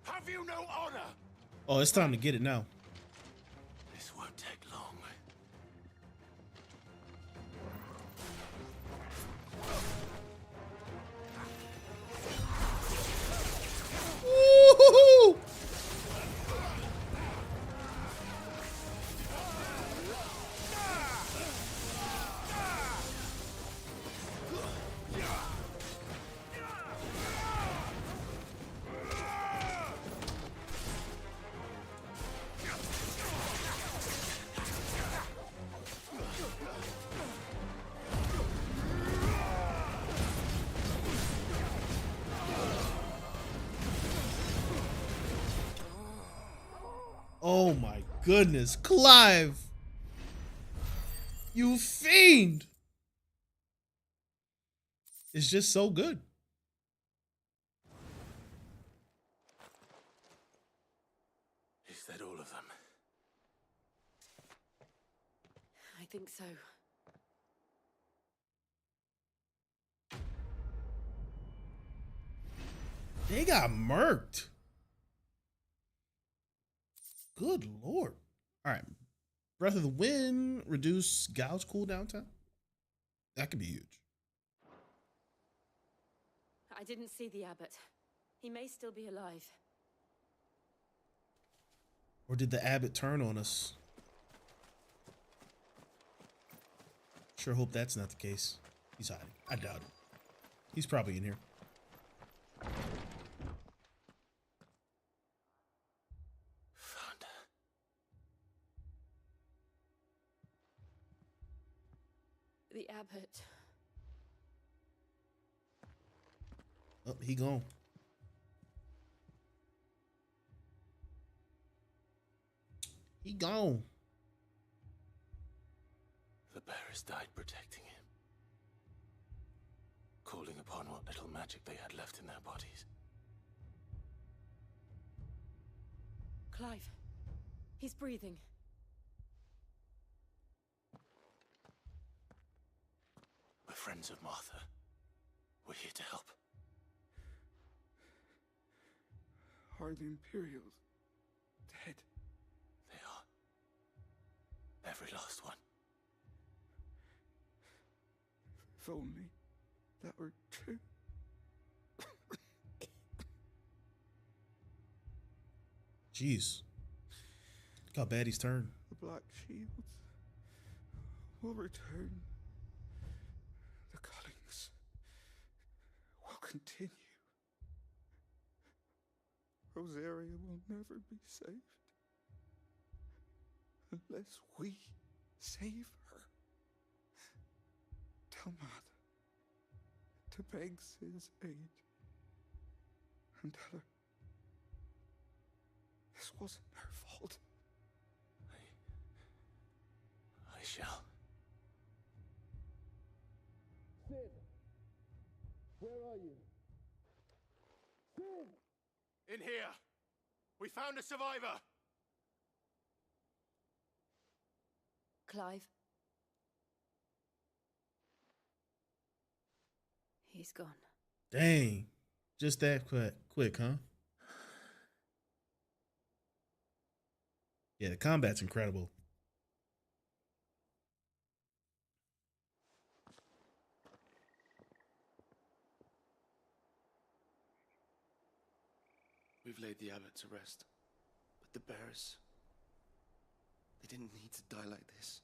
B: Have you no honor?
A: Oh, it's time to get it now.
B: This won't take long.
A: Woo-hoo-hoo! Oh my goodness, Clive! You fiend! It's just so good.
B: Is that all of them?
C: I think so.
A: They got murked. Good lord. All right. Breath of the Wind, reduce gouge cooldown time. That could be huge.
C: I didn't see the abbot. He may still be alive.
A: Or did the abbot turn on us? Sure hope that's not the case. He's hiding. I doubt it. He's probably in here.
B: Found her.
C: The abbot.
A: Oh, he gone. He gone.
B: The bearers died protecting him. Calling upon what little magic they had left in their bodies.
C: Clive. He's breathing.
B: We're friends of Martha. We're here to help.
H: Are the Imperials dead?
O: They are. Every last one.
H: If only that were true.
A: Jeez. Look how bad he's turned.
H: The Black Shields will return. The cuttings will continue. Rosaria will never be saved unless we save her. Tell Mother to beg Sid's aid and tell her this wasn't her fault.
O: I shall.
T: Sid! Where are you? Sid!
D: In here! We found a survivor!
C: Clive? He's gone.
A: Dang. Just that quick, huh? Yeah, the combat's incredible.
O: We've laid the abbot to rest. But the bearers, they didn't need to die like this.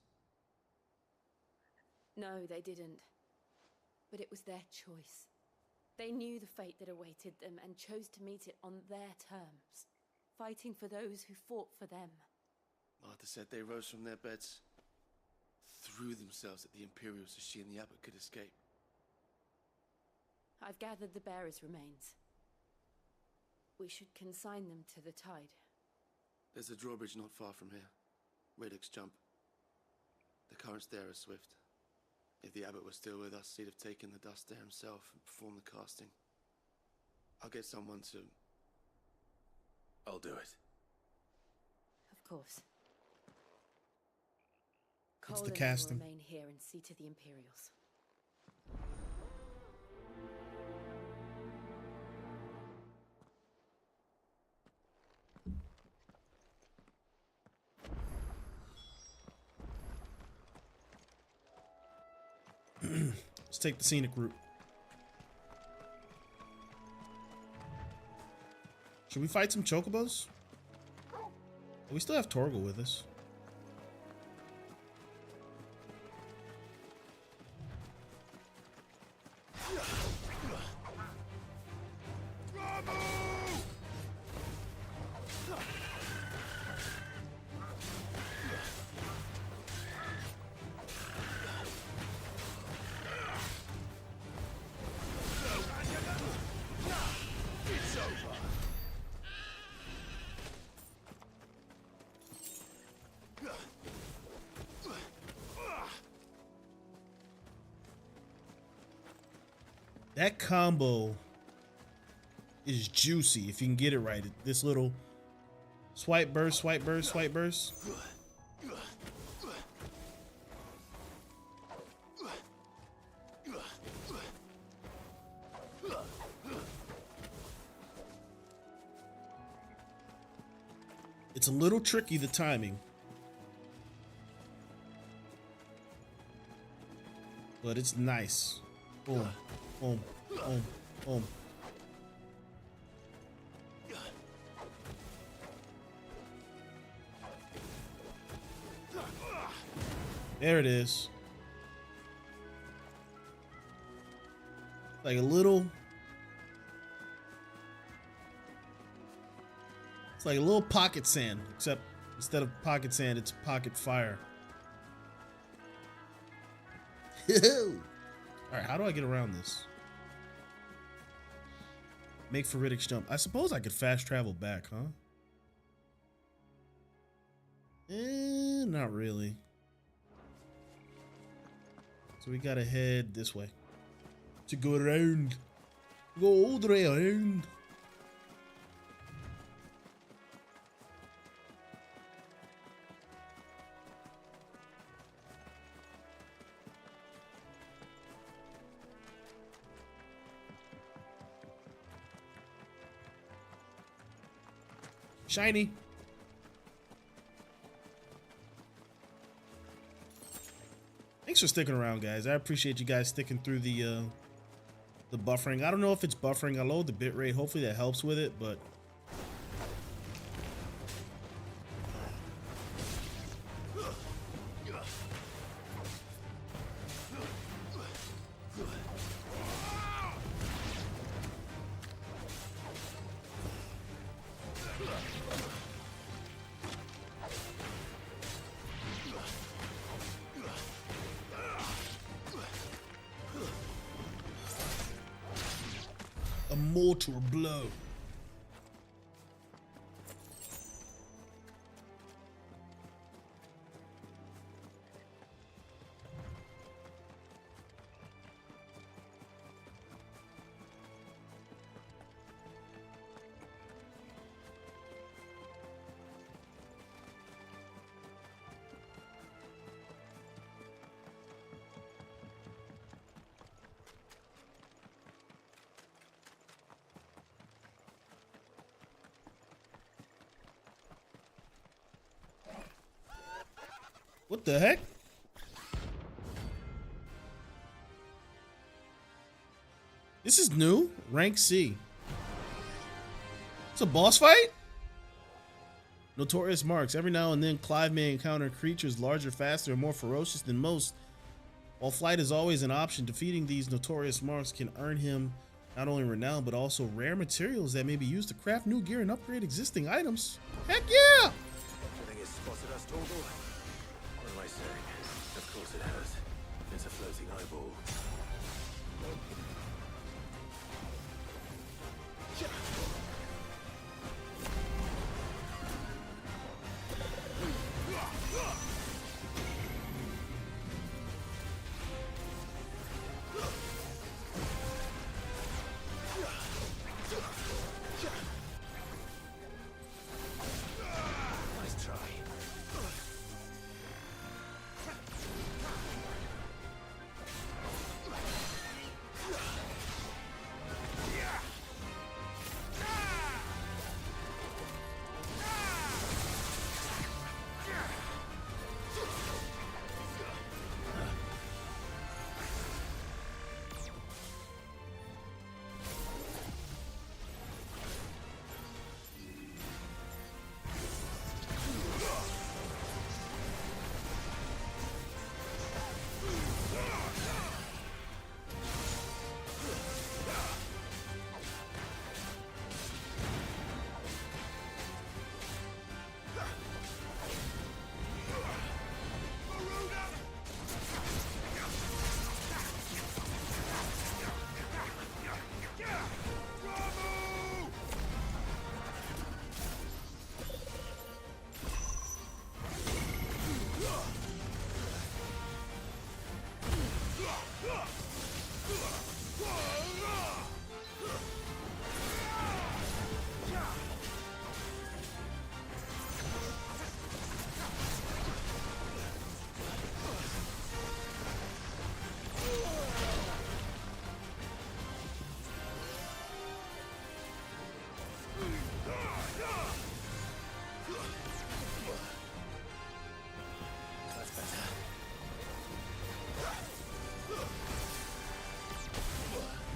C: No, they didn't. But it was their choice. They knew the fate that awaited them and chose to meet it on their terms, fighting for those who fought for them.
O: Martha said they rose from their beds, threw themselves at the Imperials so she and the abbot could escape.
C: I've gathered the bearers' remains. We should consign them to the tide.
O: There's a drawbridge not far from here. Radix Jump. The currents there are swift. If the abbot was still with us, he'd have taken the dust there himself and performed the casting. I'll get someone to... I'll do it.
C: Of course.
A: It's
C: Cole
A: the
C: and I will
A: casting.
C: remain here and see to the Imperials.
A: Let's take the scenic route. Should we fight some chocobos? We still have Torgal with us.
D: It's over.
A: That combo is juicy if you can get it right. This little swipe burst, swipe burst, swipe burst. It's a little tricky, the timing. But it's nice. Boom, boom, boom, boom. There it is. Like a little... It's like a little pocket sand, except instead of pocket sand, it's pocket fire. Alright, how do I get around this? Make for Riddick's jump. I suppose I could fast travel back, huh? Not really. So we gotta head this way. To go around. Go all the way around. Shiny. Thanks for sticking around, guys. I appreciate you guys sticking through the buffering. I don't know if it's buffering. I lowered the bitrate. Hopefully that helps with it, but a mortal blow. What the heck? This is new. Rank C. It's a boss fight? Notorious marks. Every now and then, Clive may encounter creatures larger, faster, and more ferocious than most. While flight is always an option, defeating these notorious marks can earn him not only renown, but also rare materials that may be used to craft new gear and upgrade existing items. Heck yeah!
B: Everything has spotted us, Torgal. What am I saying? Of course it has. It's a floating eyeball. Nice try.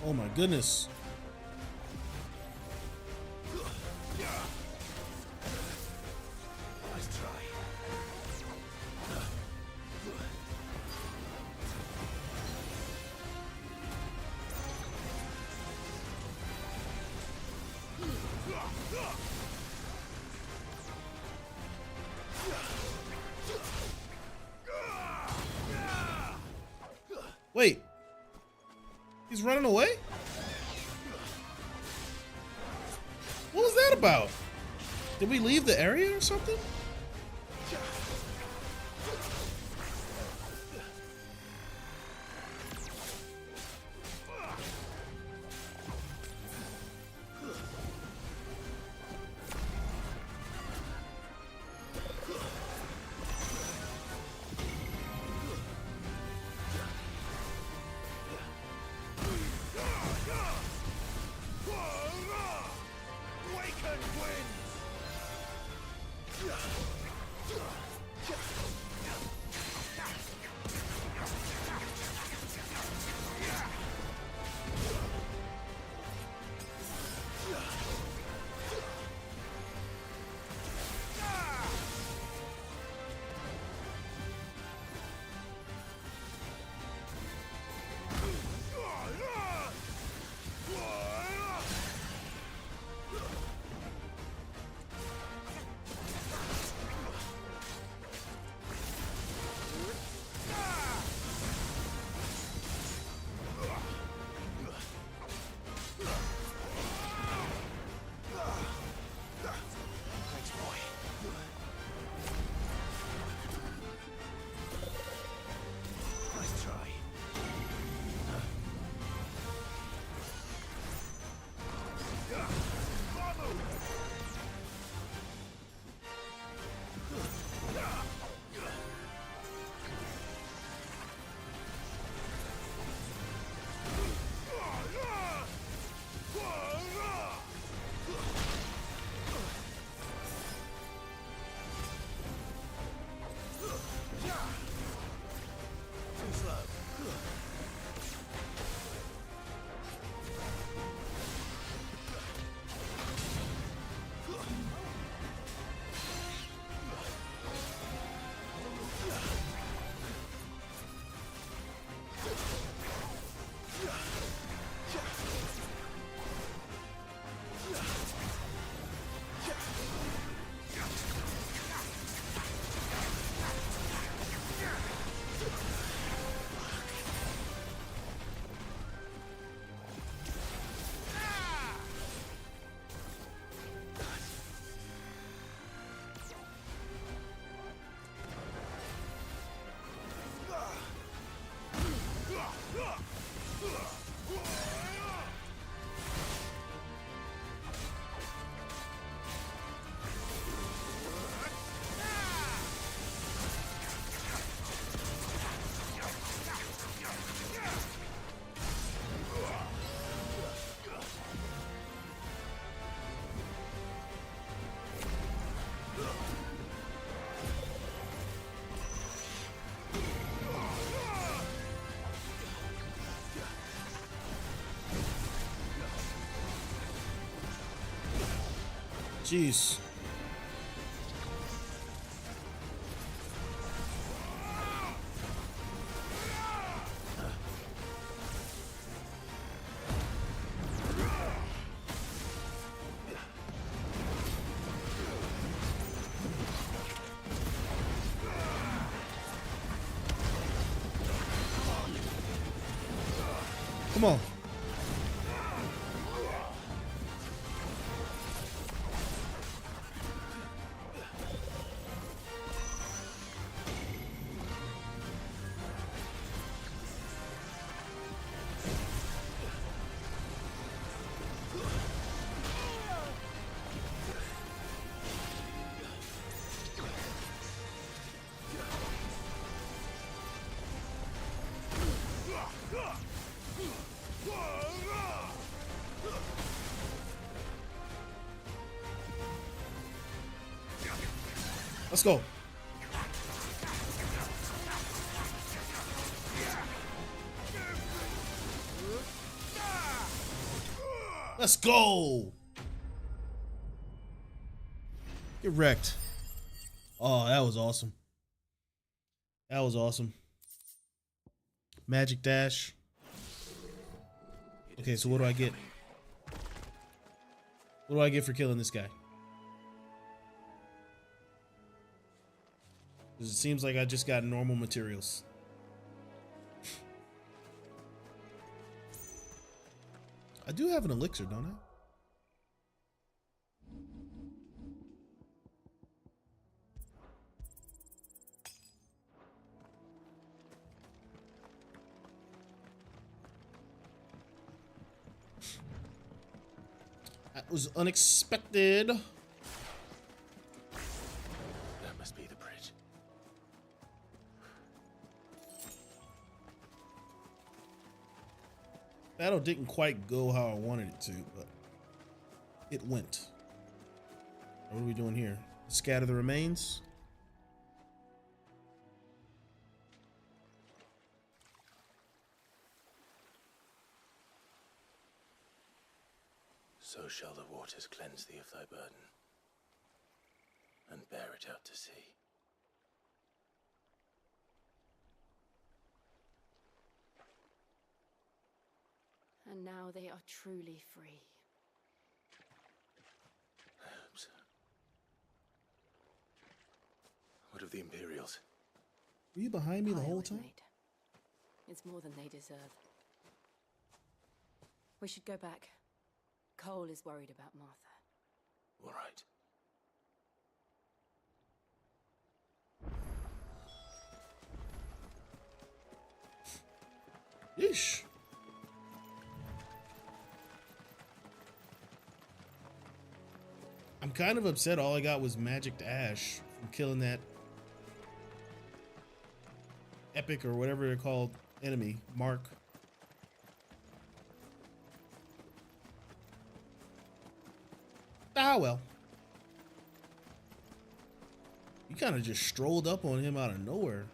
A: Oh my goodness.
B: Nice try.
A: Wait. He's running away? What was that about? Did we leave the area or something? Jeez. Come on. Let's go. Let's go. Get wrecked. Oh, that was awesome. That was awesome. Magic dash. Okay, so what do I get? What do I get for killing this guy? Because it seems like I just got normal materials. I do have an elixir, don't I? That was unexpected.
B: That must be the bridge.
A: Battle didn't quite go how I wanted it to, but it went. What are we doing here? Scatter the remains?
B: So shall the waters cleanse thee of thy burden, and bear it out to sea.
C: And now they are truly free.
B: I hope so. What of the Imperials?
A: Were you behind me the whole time?
C: Mate. It's more than they deserve. We should go back. Cole is worried about Martha.
B: All right.
A: Yeesh. I'm kind of upset all I got was magic ash from killing that epic or whatever they're called enemy, Mark. Ah, well. You kind of just strolled up on him out of nowhere.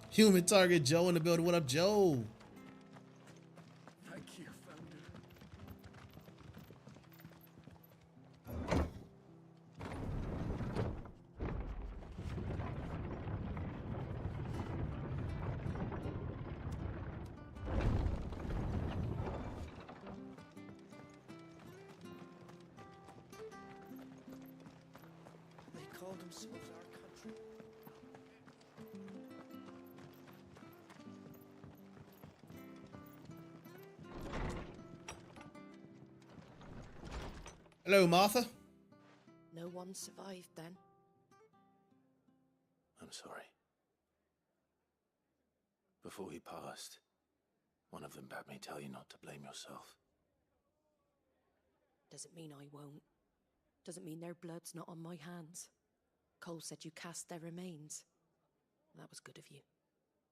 A: Human target Joe in the building. What up, Joe?
H: Thank you, Founder.
N: They call themselves our country.
A: Hello, Martha.
Q: No one survived then.
B: I'm sorry. Before he passed, one of them bade me tell you not to blame yourself.
Q: Doesn't mean I won't. Doesn't mean their blood's not on my hands. Cole said you cast their remains. That was good of you.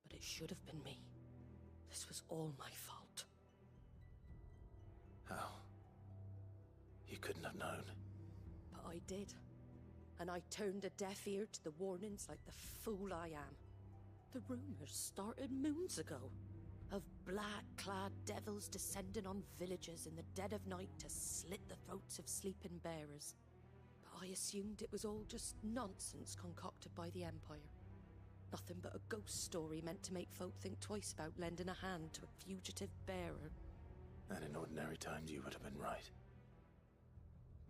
Q: But it should have been me. This was all my fault.
B: How? You couldn't have known.
Q: But I did. And I turned a deaf ear to the warnings like the fool I am. The rumors started moons ago. Of black-clad devils descending on villagers in the dead of night to slit the throats of sleeping bearers. But I assumed it was all just nonsense concocted by the Empire. Nothing but a ghost story meant to make folk think twice about lending a hand to a fugitive bearer.
B: And in ordinary times you would have been right.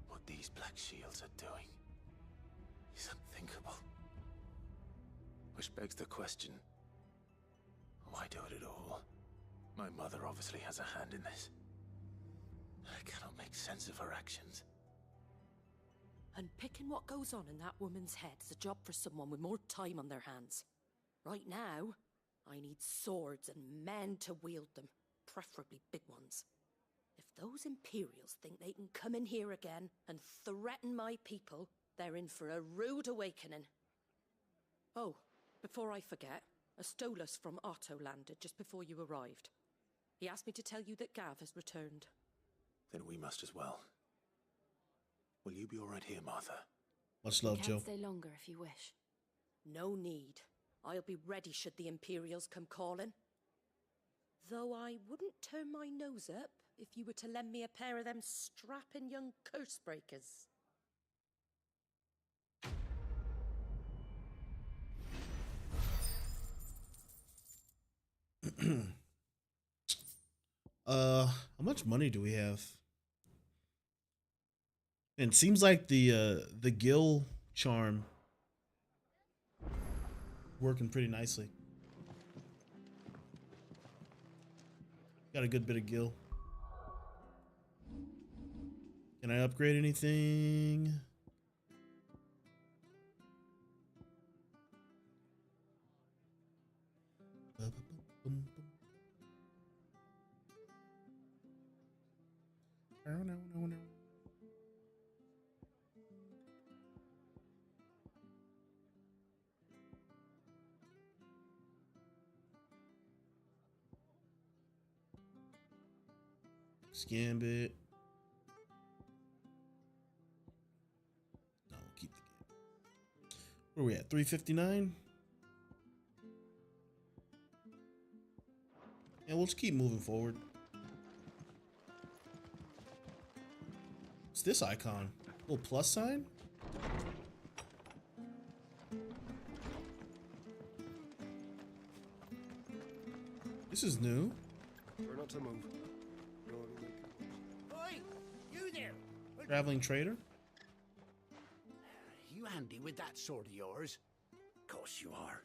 B: What these Black Shields are doing is unthinkable. Which begs the question, why do it at all? My mother obviously has a hand in this. I cannot make sense of her actions.
Q: Unpicking what goes on in that woman's head is a job for someone with more time on their hands. Right now, I need swords and men to wield them, preferably big ones. If those Imperials think they can come in here again and threaten my people, they're in for a rude awakening. Oh, before I forget, a Stolas from Otto landed just before you arrived. He asked me to tell you that Gav has returned.
B: Then we must as well. Will you be all right here, Martha?
A: Much love, Joe.
C: Stay longer if you wish.
Q: No need. I'll be ready should the Imperials come calling. Though I wouldn't turn my nose up if you were to lend me a pair of them strapping young curse breakers.
A: How much money do we have? And it seems like the Gil charm working pretty nicely. Got a good bit of Gil. Can I upgrade anything? No. Gambit. No, we'll keep the game. Where are we at? 359? And we'll just keep moving forward. What's this icon? A little plus sign? This is new.
D: We're not to move.
U: Oi, you there!
A: Traveling trader?
U: You handy with that sword of yours? Course you are.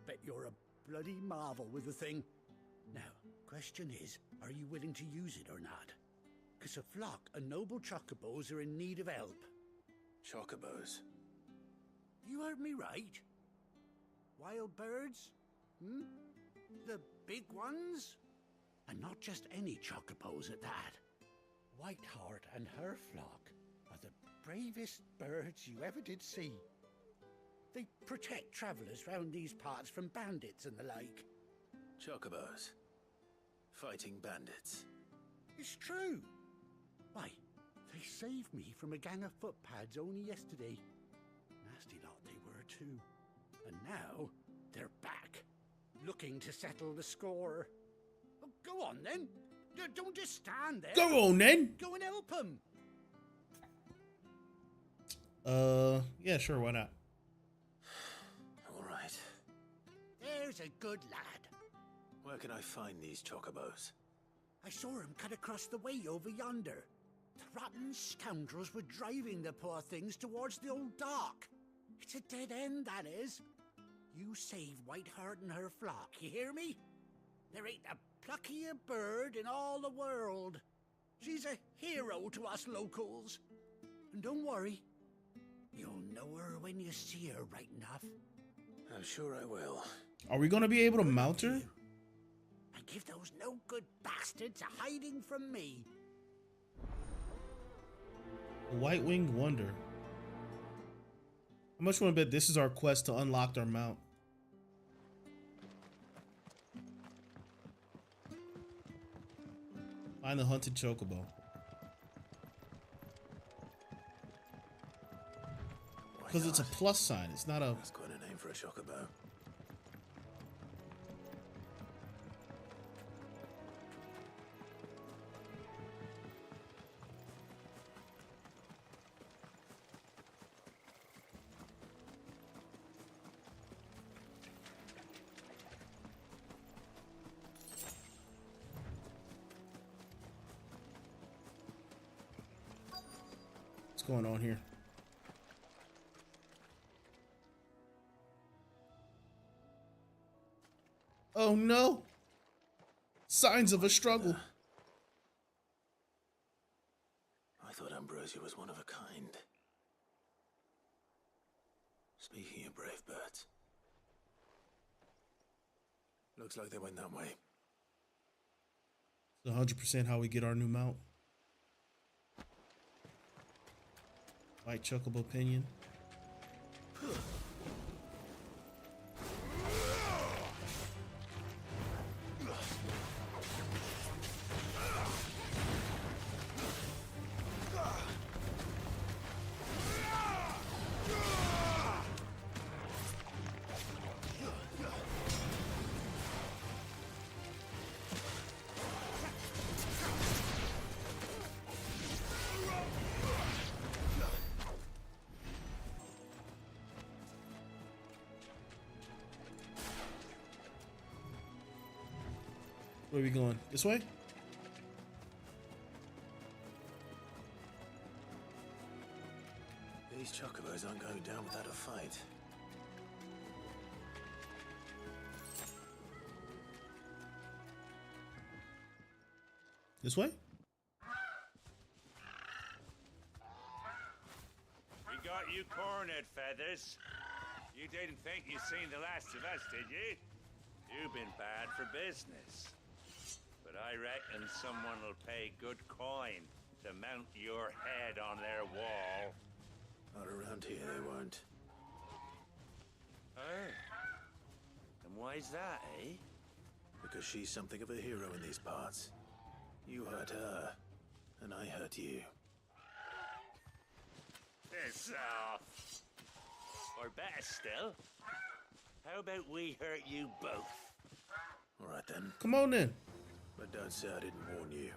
U: Bet you're a bloody marvel with the thing. Now, question is, are you willing to use it or not? 'Cause a flock of noble chocobos are in need of help.
B: Chocobos?
U: You heard me right. Wild birds? Hmm? The big ones? And not just any chocobos at that. Whiteheart and her flock are the bravest birds you ever did see. They protect travellers round these parts from bandits and the like.
B: Chocobos. Fighting bandits.
U: It's true. Why, they saved me from a gang of footpads only yesterday. Nasty lot they were too. And now they're back, looking to settle the score. Oh, go on then. Don't just stand there.
A: Go on then.
U: Go and help them.
A: Yeah, sure, why not?
B: All right.
U: There's a good lad.
B: Where can I find these chocobos?
U: I saw him cut across the way over yonder. The rotten scoundrels were driving the poor things towards the old dock. It's a dead end, that is. You save Whiteheart and her flock, you hear me? There ain't a pluckier bird in all the world. She's a hero to us locals. And don't worry, you'll know her when you see her right enough.
B: I'm sure I will.
A: Are we gonna be able to mount her?
U: And give those no-good bastards a hiding from me.
A: The White-Winged Wonder. How much want to bet this is our quest to unlock our mount? Find the hunted chocobo. Because it's a plus sign. It's not a...
B: That's quite a name for a chocobo.
A: going on here? Oh no! Signs of a struggle.
B: I thought Ambrosia was one of a kind. Speaking of brave birds, looks like they went that way.
A: It's 100% how we get our new mount. White Chocobo Pinion. Where are we going? This way?
B: These chocobos aren't going down without a fight.
A: This way?
G: We got you cornered, Feathers. You didn't think you'd seen the last of us, did you? You've been bad for business. But I reckon someone will pay good coin to mount your head on their wall.
B: Not around here, they won't.
G: Oh. And why's that, eh?
B: Because she's something of a hero in these parts. You hurt her, and I hurt you.
G: Piss off. Or better still, how about we hurt you both?
B: All right then.
A: Come on then.
B: But don't say I didn't warn you.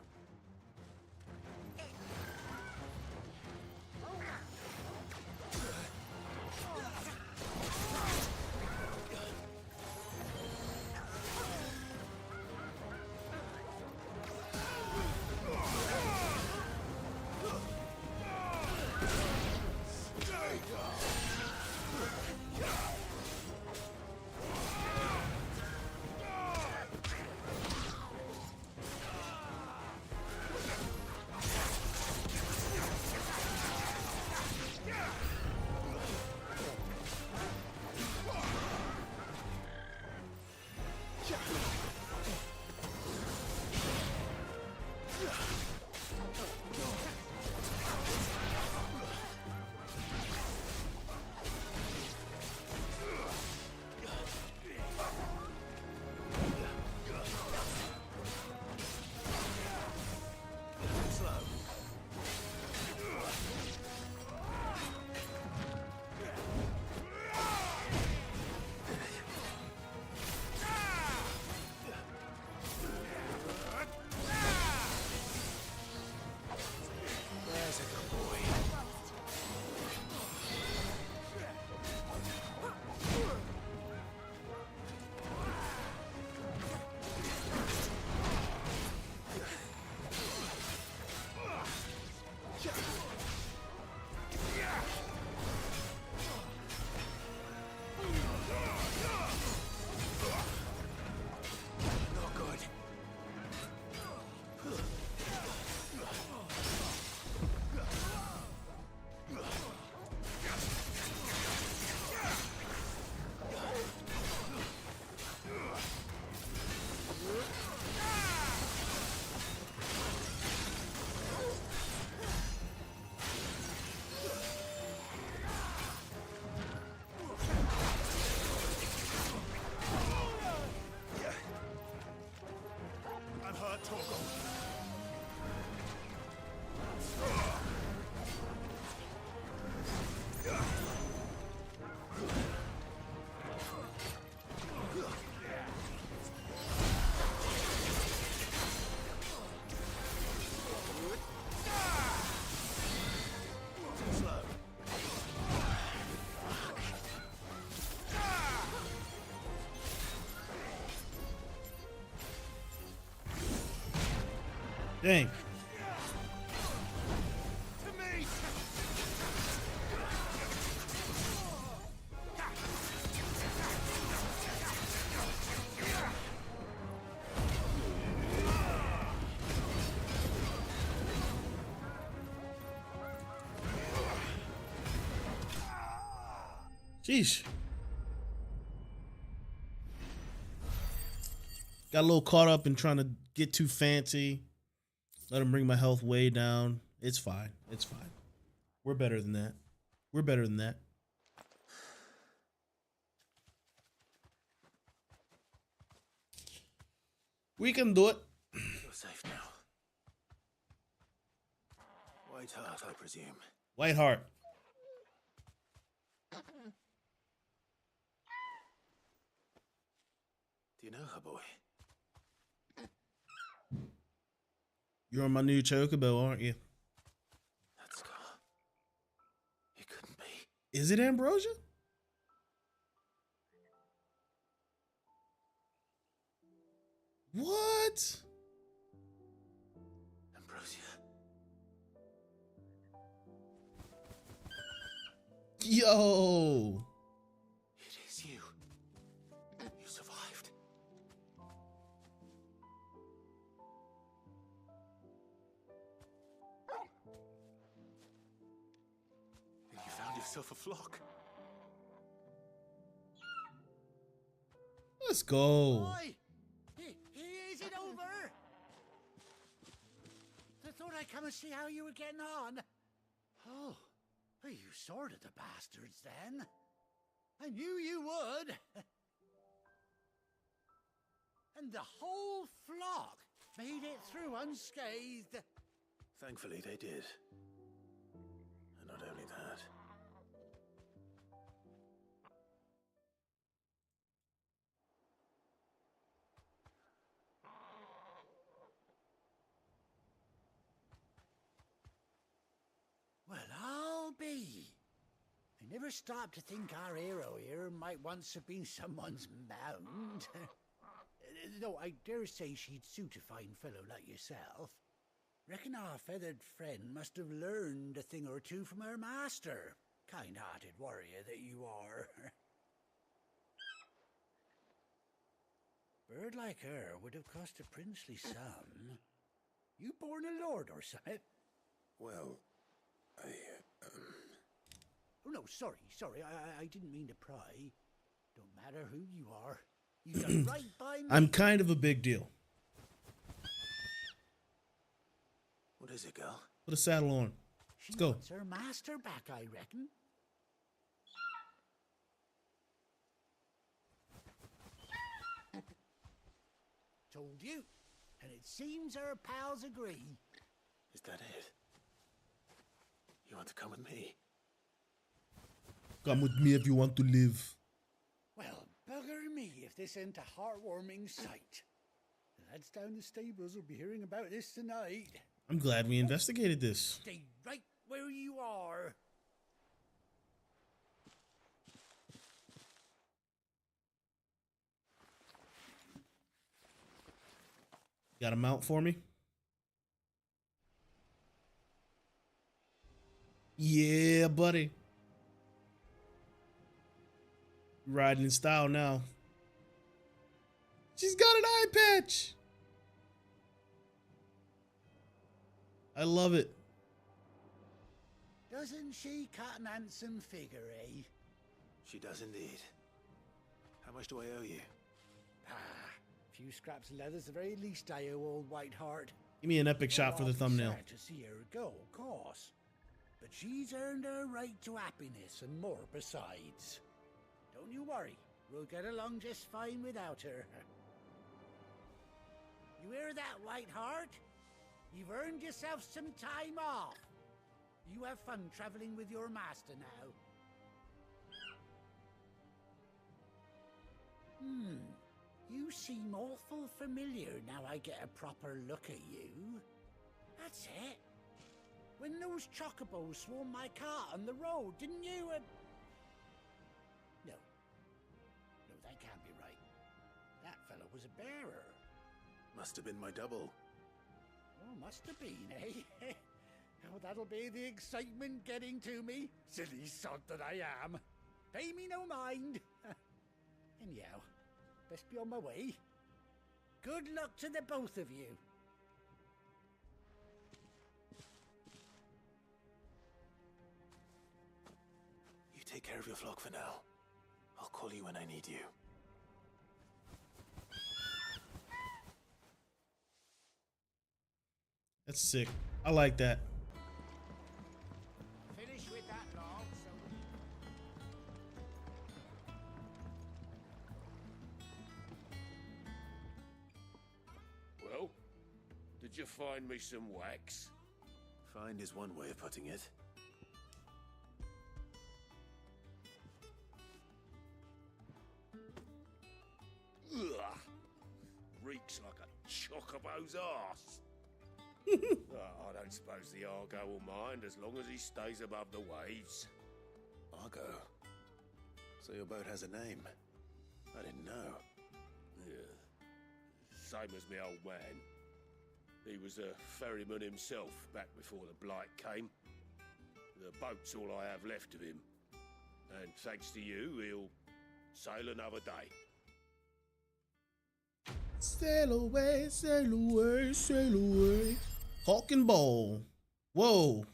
A: Dang. Sheesh. Got a little caught up in trying to get too fancy. Let him bring my health way down. It's fine. It's fine. We're better than that. We're better than that. We can do it.
B: You're safe now. White Hart, I presume.
A: White Hart.
B: Do you know her, boy?
A: You're my new chocobo, aren't you?
B: That scar. It couldn't be.
A: Is it Ambrosia? What?
B: Ambrosia.
A: Yo.
B: It is you. You survived. And you found yourself a flock.
A: Let's go.
U: Boy, is it over? I thought I'd come and see how you were getting on. Oh, well, you sorted the bastards then. I knew you would. And the whole flock made it through unscathed.
B: Thankfully, they did. And not only that.
U: Well, I'll be. I never stopped to think our hero here might once have been someone's mount. Though I dare say she'd suit a fine fellow like yourself. Reckon our feathered friend must have learned a thing or two from her master. Kind-hearted warrior that you are. Bird like her would have cost a princely sum. You born a lord or something?
B: Well,
U: Oh, no, sorry. I didn't mean to pry. Don't matter who you are. You've done right by me.
A: I'm kind of a big deal.
B: What is it, girl?
A: Put a saddle on.
U: She
A: Let's go.
U: wants her master back, I reckon. Told you. And it seems our pals agree.
B: Is that it? You want to come with me?
A: Come with me if you want to live.
U: Well, bugger me if this ain't a heartwarming sight. The lads down the stables will be hearing about this tonight.
A: I'm glad we investigated this.
U: Stay right where you are.
A: Got a mount for me? Yeah, buddy. Riding in style now. She's got an eye patch. I love it.
U: Doesn't she cut an handsome figure, eh?
B: She does indeed. How much do I owe you?
U: A few scraps of leather's the very least I owe old White Hart.
A: Give me an epic shot for the thumbnail.
U: Sad to see her go, of course. But she's earned her right to happiness and more besides. Don't you worry. We'll get along just fine without her. You hear that, White Hart? You've earned yourself some time off. You have fun traveling with your master now. You seem awful familiar now I get a proper look at you. That's it. When those chocobos swarmed my cart on the road, didn't you? No, that can't be right. That fellow was a bearer.
B: Must have been my double.
U: Oh, must have been, eh? Oh, that'll be the excitement getting to me. Silly sod that I am. Pay me no mind. Anyhow, best be on my way. Good luck to the both of you.
B: You take care of your flock for now. call you when I need you.
A: That's sick. I like that.
U: Finish with that log,
M: Well, did you find me some wax?
B: Find is one way of putting it.
M: Ugh. Reeks like a chocobo's arse. I don't suppose the Argo will mind as long as he stays above the waves.
B: Argo. So your boat has a name. I didn't know.
M: Yeah. Same as my old man. He was a ferryman himself back before the Blight came. The boat's all I have left of him. And thanks to you, he'll sail another day.
A: Sail away, sail away, sail away. Caulk and Ball. Whoa.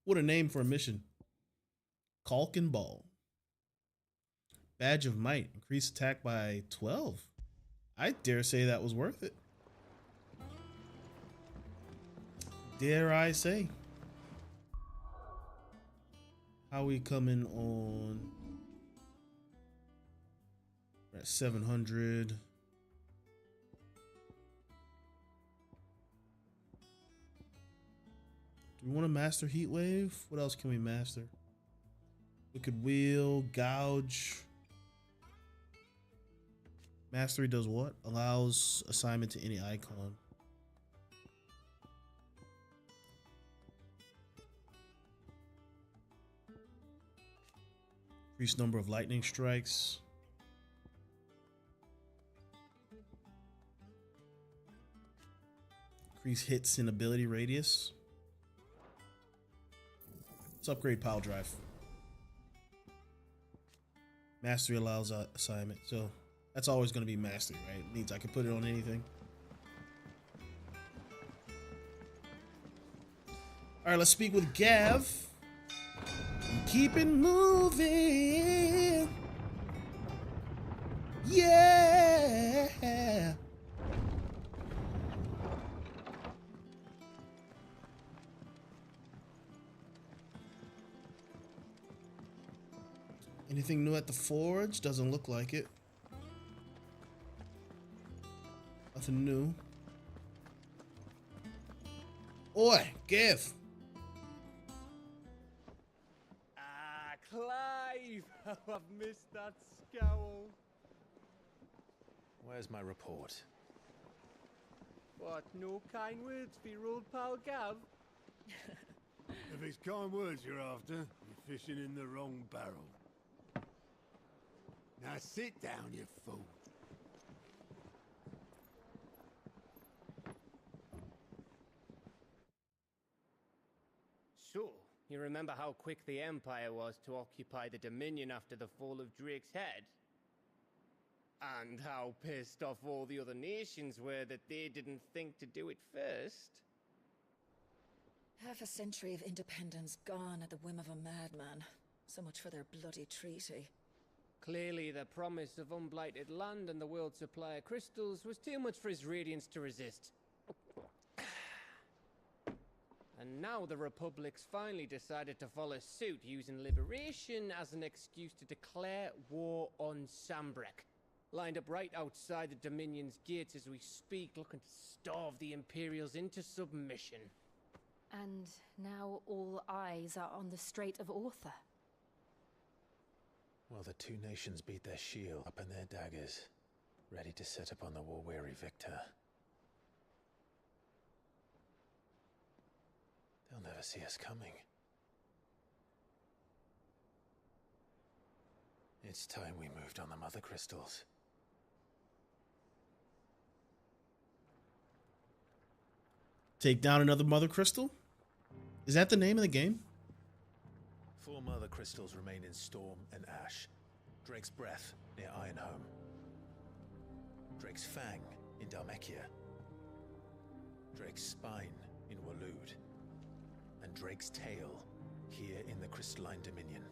A: What a name for a mission. Caulk and Ball. Badge of Might. Increased attack by 12. I dare say that was worth it. Dare I say. How we coming on? We're at 700. Do we want to master Heat Wave? What else can we master? Wicked Wheel, Gouge. Mastery does what? Allows assignment to any icon. Increased number of lightning strikes. Increase hits in ability radius. Let's upgrade Pile Drive. Mastery allows assignment, so that's always going to be mastery, right? It means I can put it on anything. All right, let's speak with Gav. Keep it moving. Yeah. Anything new at the forge? Doesn't look like it. Nothing new. Oi, Gav.
F: Clive! How I've missed that scowl.
B: Where's my report?
F: What, no kind words for your old pal Gav?
H: If it's kind words you're after, you're fishing in the wrong barrel. Now sit down, you fool.
F: So, you remember how quick the Empire was to occupy the Dominion after the fall of Drake's head? And how pissed off all the other nations were that they didn't think to do it first?
V: Half a century of independence gone at the whim of a madman. So much for their bloody treaty.
F: Clearly, the promise of unblighted land and the world's supply of crystals was too much for his radiance to resist. And now the Republic's finally decided to follow suit, using liberation as an excuse to declare war on Sambrek. Lined up right outside the Dominion's gates as we speak, looking to starve the Imperials into submission.
C: And now all eyes are on the Strait of Author.
B: Well, the two nations beat their shield up in their daggers, ready to set upon the war-weary victor. They'll never see us coming. It's time we moved on the Mother Crystals.
A: Take down another Mother Crystal? Is that the name of the game?
B: 4 Mother Crystals remain in Storm and Ash. Drake's Breath near Ironhome. Drake's Fang in Dhalmekia. Drake's Spine in Waloed. And Drake's Tail here in the Crystalline Dominion.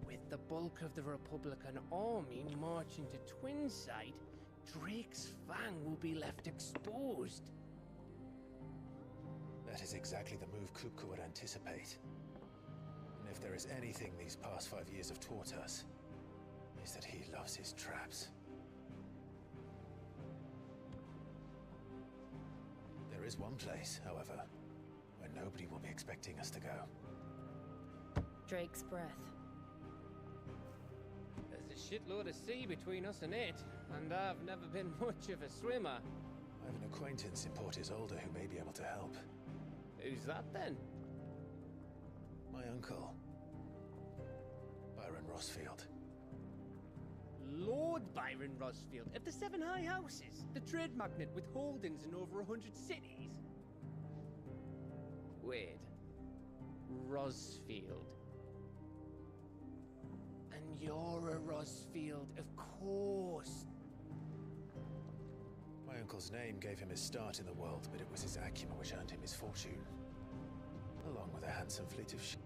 R: With
F: the bulk of the Republican army march into Twinside, Drake's Fang will be left exposed.
B: That is exactly the move Kupka would anticipate. And if there is anything these past 5 years have taught us, is that he loves his traps. There is one place, however, where nobody will be expecting us to go.
C: Drake's breath.
F: There's a shitload of sea between us and it, and I've never been much of a swimmer.
B: I have an acquaintance in Port Isolde who may be able to help.
F: Who's that then?
B: My uncle, Byron Rossfield.
F: Lord Byron Rossfield of the Seven High Houses, the trade magnate with holdings in over 100 cities. Wait, Rossfield. And you're a Rossfield, of course.
B: My uncle's name gave him his start in the world, but it was his acumen which earned him his fortune, along with a handsome fleet of ships.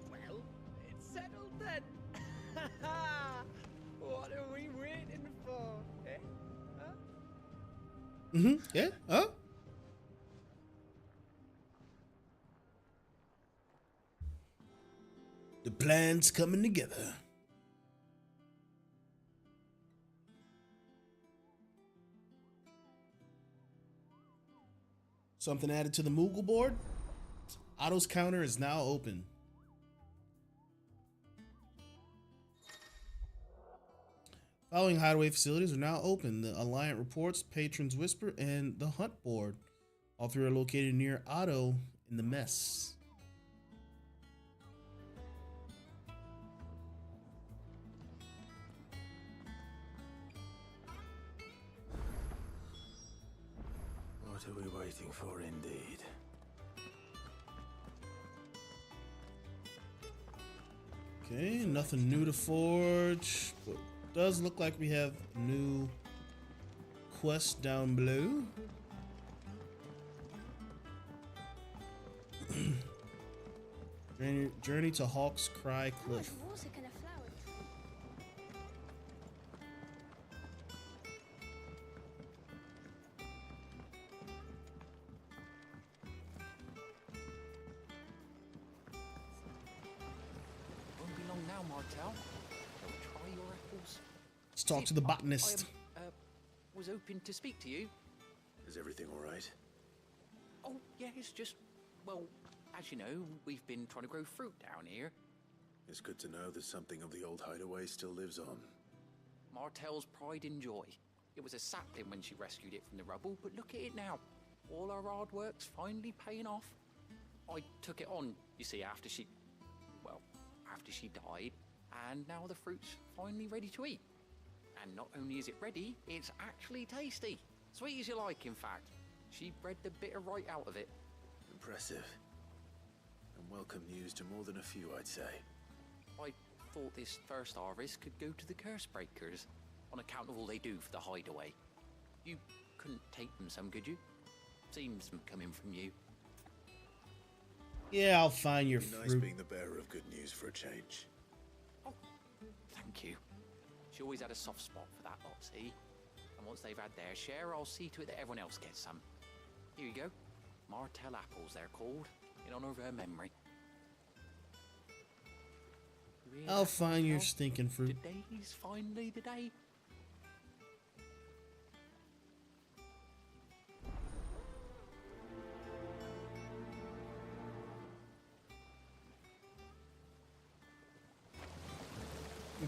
F: Well, it's settled then. What are we waiting for, eh? Huh?
A: Yeah, huh? The plan's coming together. Something added to the Moogle board. Otto's counter is now open. Following hideaway facilities are now open: the Alliant Reports, Patron's Whisper, and the Hunt board. All three are located near Otto in the mess.
B: What are we waiting for, indeed?
A: Okay, nothing new to forge, but does look like we have a new quest down below. Journey to Hawk's Cry Cliff.
I: Won't be long now, Martel. Try your apples.
A: Let's talk to the botanist.
I: I was hoping to speak to you.
E: Is everything all right?
I: Oh, yeah, it's just, well, as you know, we've been trying to grow fruit down here.
E: It's good to know that something of the old hideaway still lives on.
I: Martel's pride and joy. It was a sapling when she rescued it from the rubble, but look at it now. All our hard work's finally paying off. I took it on, you see, after she died, and now the fruit's finally ready to eat. And not only is it ready, it's actually tasty. Sweet as you like, in fact. She bred the bitter right out of it.
E: Impressive. And welcome news to more than a few, I'd say.
I: I thought this first harvest could go to the curse breakers, on account of all they do for the hideaway. You couldn't take them some, could you? Seems them coming from you.
A: Yeah, I'll find your
E: It'd be
A: fruit.
E: nice being the bearer of good news for a change.
I: Thank you. She always had a soft spot for that lot, see? And once they've had their share, I'll see to it that everyone else gets some. Here you go. Martel apples, they're called, in honor of her memory.
A: I'll find your stinking fruit.
I: Today's finally the day.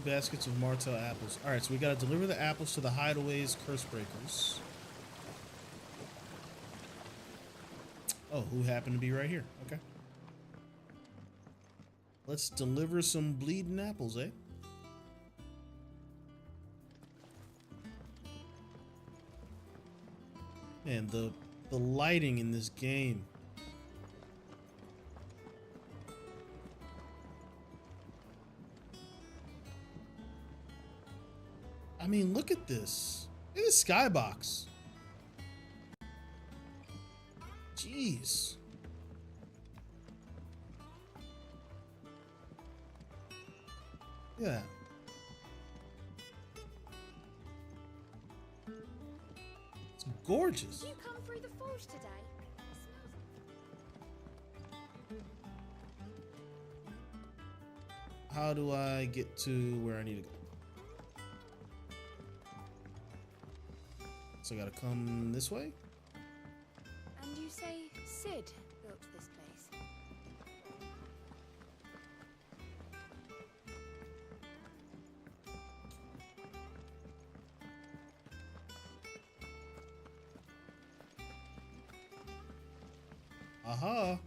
A: Baskets of Martel apples. All right, so we got to deliver the apples to the hideaways, curse breakers. Oh, who happened to be right here? Okay. Let's deliver some bleeding apples, eh? Man, the lighting in this game. I mean, look at this. Look at this skybox. Jeez. Yeah. It's gorgeous.
J: Did you come through the forge today?
A: How do I get to where I need to go? So I gotta come this way?
J: And you say Sid built this place?
A: Aha.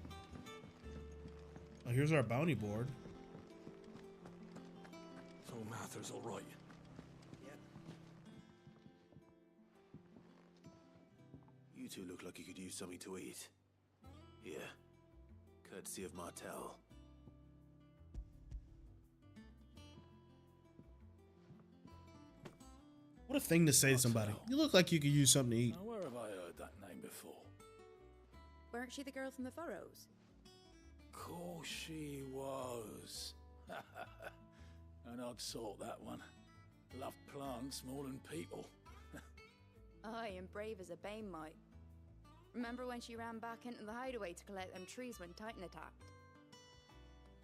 A: Oh, here's our bounty board.
D: So Mather's all right.
B: Yep. You two look like you could use something to eat. Yeah. Courtesy of Martel.
A: What a thing to say to somebody. You look like you could use something to eat.
D: Now, where have I heard that name before?
J: Weren't she the girl from the furrows?
D: Course she was. And I'd sort that one. Love plants more than people.
J: Aye, and brave as a bane might. Remember when she ran back into the hideaway to collect them trees when Titan attacked?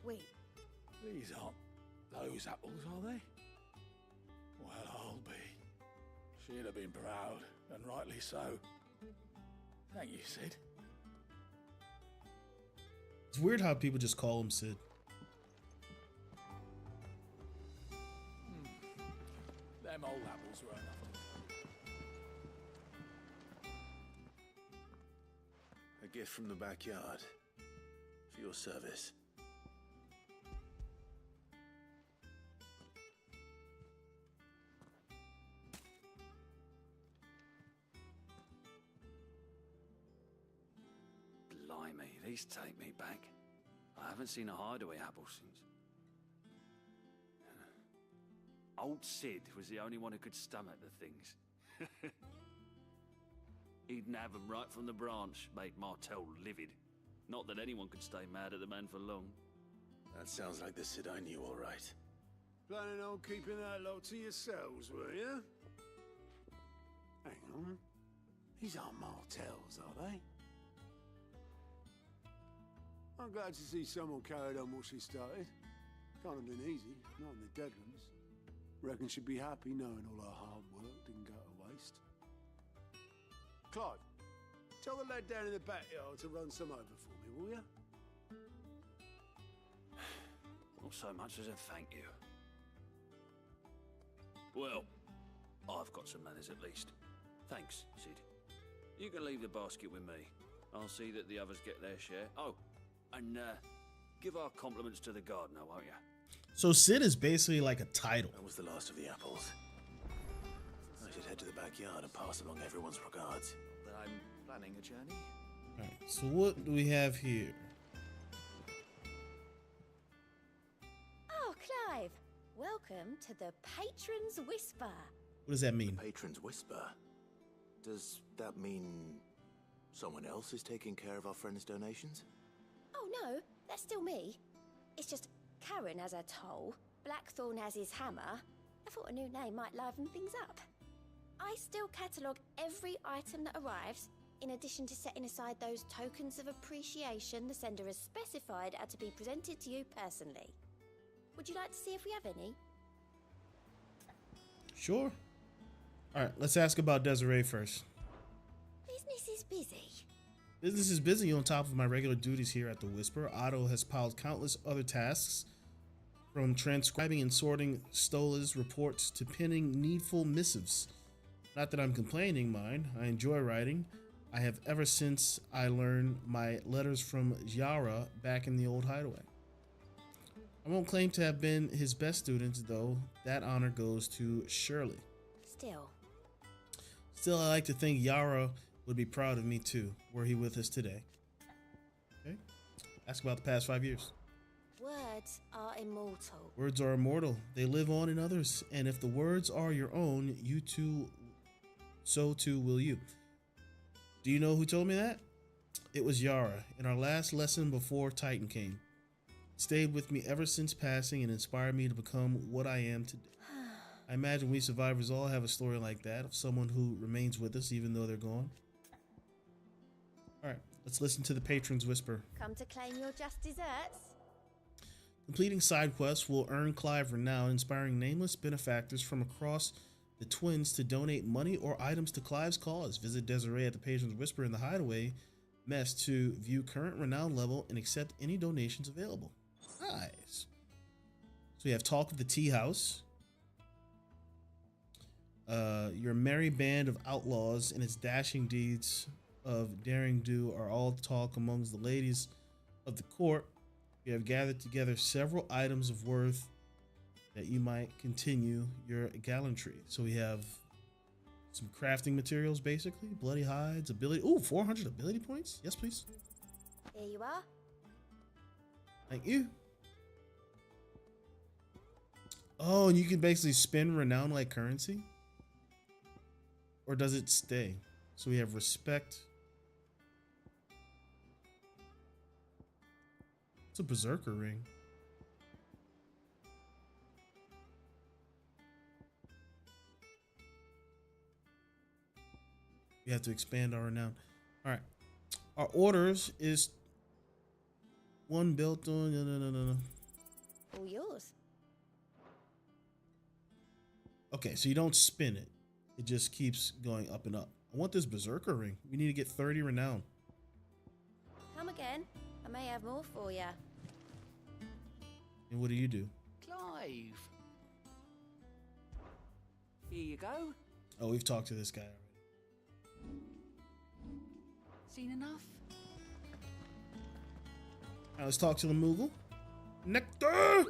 J: Wait,
D: These aren't those apples, are they? Well, I'll be. She'd have been proud, and rightly so. Thank you, Sid.
A: It's weird how people just call him Sid.
D: Them old apples were enough.
B: A gift from the backyard. For your service.
L: Blimey, these take me back. I haven't seen a hideaway apple since. Old Sid was the only one who could stomach the things. He'd nab them right from the branch, made Martel livid. Not that anyone could stay mad at the man for long.
B: That sounds like the Sid I knew, all right.
H: Planning on keeping that lot to yourselves, were you? Hang on. These aren't Martels, are they? I'm glad to see someone carried on what she started. Can't have been easy, not in the Deadlands. Reckon she'd be happy knowing all her hard work didn't go to waste. Clive, tell the lad down in the backyard to run some over for me, will you?
L: Not so much as a thank you. Well, I've got some manners at least. Thanks, Sid. You can leave the basket with me. I'll see that the others get their share. Oh, and give our compliments to the gardener, won't you?
A: So Sid is basically like a title.
B: That was the last of the apples. I should head to the backyard and pass along everyone's regards.
I: That I'm planning a journey.
A: Alright, so what do we have here?
J: Oh, Clive! Welcome to the Patron's Whisper.
A: What does that mean?
B: The Patron's Whisper? Does that mean someone else is taking care of our friend's donations?
J: Oh no, that's still me. It's just Karen has her toll, Blackthorn has his hammer. I thought a new name might liven things up. I still catalogue every item that arrives, in addition to setting aside those tokens of appreciation the sender has specified are to be presented to you personally. Would you like to see if we have any?
A: Sure. Alright, let's ask about Desiree first.
J: Business is busy.
A: Business is busy. On top of my regular duties here at the Whisper, Otto has piled countless other tasks, from transcribing and sorting Stola's reports to penning needful missives. Not that I'm complaining, mind. I enjoy writing. I have ever since I learned my letters from Yara back in the old hideaway. I won't claim to have been his best student, though. That honor goes to Shirley. Still, I like to think Yara would be proud of me too, were he with us today. Okay. Ask about the past 5 years.
J: Words are immortal.
A: Words are immortal. They live on in others. And if the words are your own, you too, so too will you. Do you know who told me that? It was Yara in our last lesson before Titan came. stayed with me ever since passing and inspired me to become what I am today. I imagine we survivors all have a story like that of someone who remains with us even though they're gone. All right, let's listen to the patrons whisper.
J: Come to claim your just desserts?
A: Completing side quests will earn Clive renown, inspiring nameless benefactors from across the Twins to donate money or items to Clive's cause. Visit Desiree at the Patrons Whisper in the Hideaway mess to view current renown level and accept any donations available. Nice. So we have Talk of the Tea House. Your merry band of outlaws and its dashing deeds of daring do are all talk amongst the ladies of the court. We have gathered together several items of worth that you might continue your gallantry. So we have some crafting materials, basically. Bloody hides, ability. Ooh, 400 ability points. Yes, please.
J: Here you are.
A: Thank you. Oh, and you can basically spend renown like currency? Or does it stay? So we have respect. It's a berserker ring. We have to expand our renown. All right. Our orders is one built on. No.
J: All yours.
A: Okay, so you don't spin it. It just keeps going up and up. I want this berserker ring. We need to get 30 renown.
J: Come again. I may have more for you.
A: And what do you do?
I: Clive. Here you go.
A: Oh, we've talked to this guy already.
I: Seen enough?
A: All right, let's talk to the Moogle. Nectar!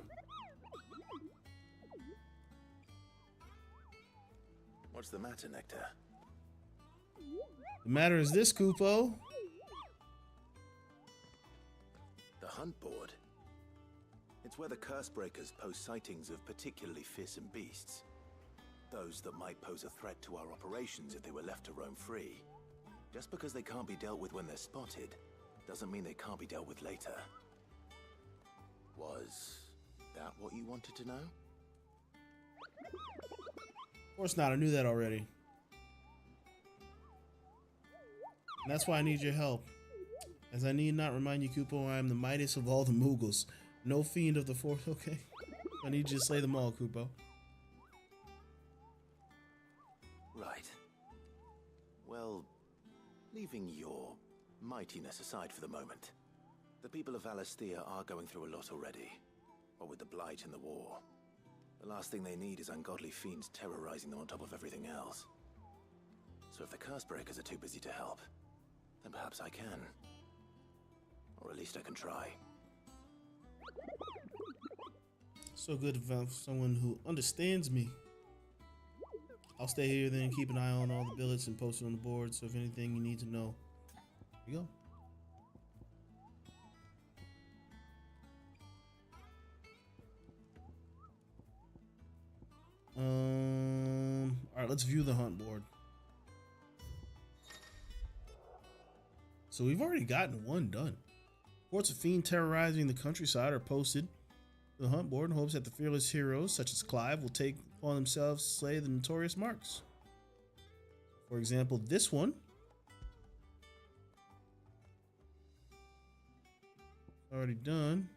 B: What's the matter, Nectar?
A: The matter is this, Kupo.
B: The hunt board. It's where the curse breakers post sightings of particularly fearsome beasts. Those that might pose a threat to our operations if they were left to roam free. Just because they can't be dealt with when they're spotted, doesn't mean they can't be dealt with later. Was that what you wanted to know?
A: Of course not, I knew that already. And that's why I need your help. As I need not remind you, Kupo, I am the mightiest of all the Moogles. No fiend of the force, okay? I need you to slay them all, Kupo.
B: Right. Well, leaving your mightiness aside for the moment, the people of Valisthea are going through a lot already. What with the Blight and the war. The last thing they need is ungodly fiends terrorizing them on top of everything else. So if the curse breakers are too busy to help, then perhaps I can. Or at least I can try.
A: So good to have someone who understands me. I'll stay here then and keep an eye on all the billets and post it on the board, so if anything you need to know, here you go. All right, let's view the hunt board. So we've already gotten one done. Reports of fiend terrorizing the countryside are posted to the hunt board in hopes that the fearless heroes such as Clive will take upon themselves to slay the notorious marks. For example, this one. Already done.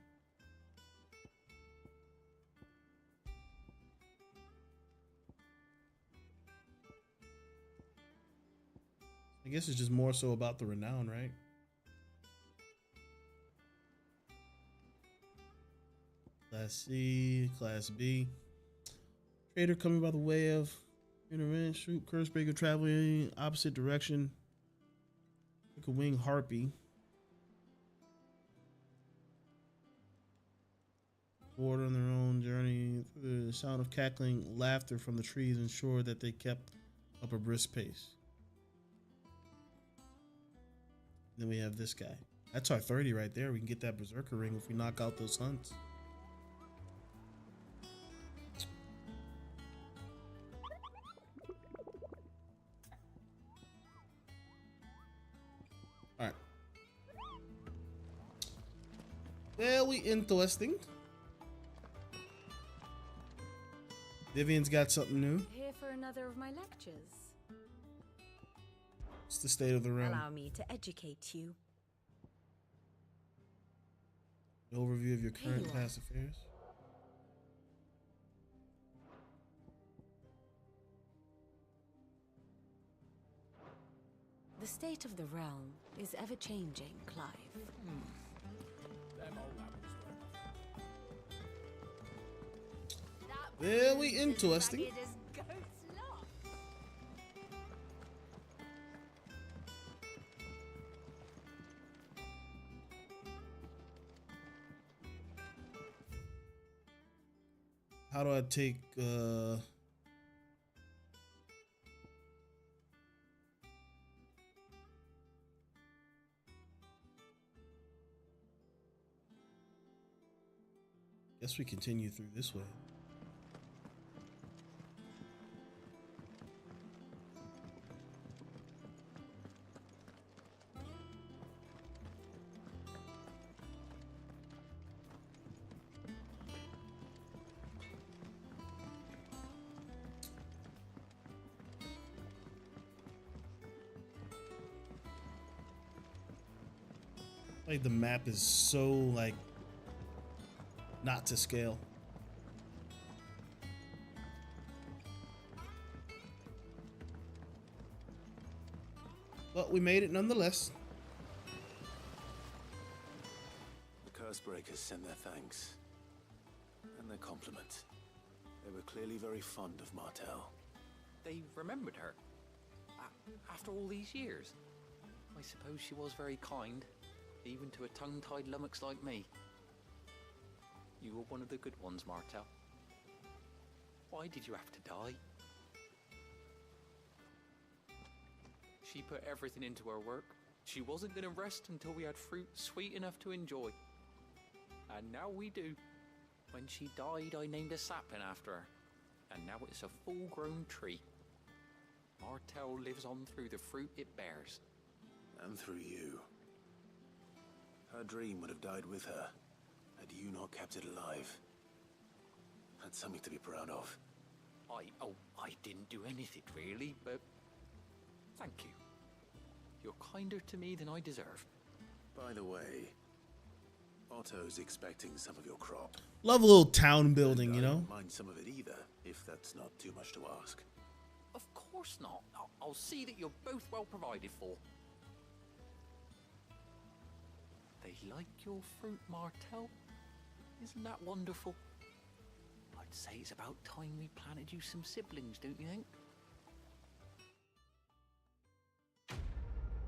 A: I guess it's just more so about the renown, right? Class C, Class B. Trader coming by the way of intervention, shoot, curse breaker traveling opposite direction. Like a winged harpy. Forward on their own journey through the sound of cackling laughter from the trees ensured that they kept up a brisk pace. Then we have this guy. That's our 30 right there. We can get that berserker ring if we knock out those hunts. Very interesting. Vivian's got something new.
C: Here for another of my lectures.
A: It's the state of the realm.
K: Allow me to educate you.
A: An overview of your
C: Here
A: current
C: you
A: past affairs.
C: The state of the realm is ever changing, Clive.
D: Them old apples were.
A: Very interesting. How do I take guess we continue through this way. Like the map is so like not to scale. But we made it nonetheless.
B: The Cursebreakers sent their thanks and their compliments. They were clearly very fond of Martel.
I: They remembered her. After all these years. I suppose she was very kind, even to a tongue-tied lummox like me. You were one of the good ones, Martel. Why did you have to die? She put everything into her work. She wasn't going to rest until we had fruit sweet enough to enjoy. And now we do. When she died, I named a sapling after her. And now it's a full-grown tree. Martel lives on through the fruit it bears.
B: And through you. Her dream would have died with her, had you not kept it alive. That's something to be proud of.
I: I didn't do anything really, but thank you. You're kinder to me than I deserve.
B: By the way, Otto's expecting some of your crop.
A: Love a little town building, you know?
B: I don't mind some of it either, if that's not too much to ask.
I: Of course not. I'll see that you're both well provided for. They like your fruit, Martel. Isn't that wonderful? I'd say it's about time we planted you some siblings, don't you think?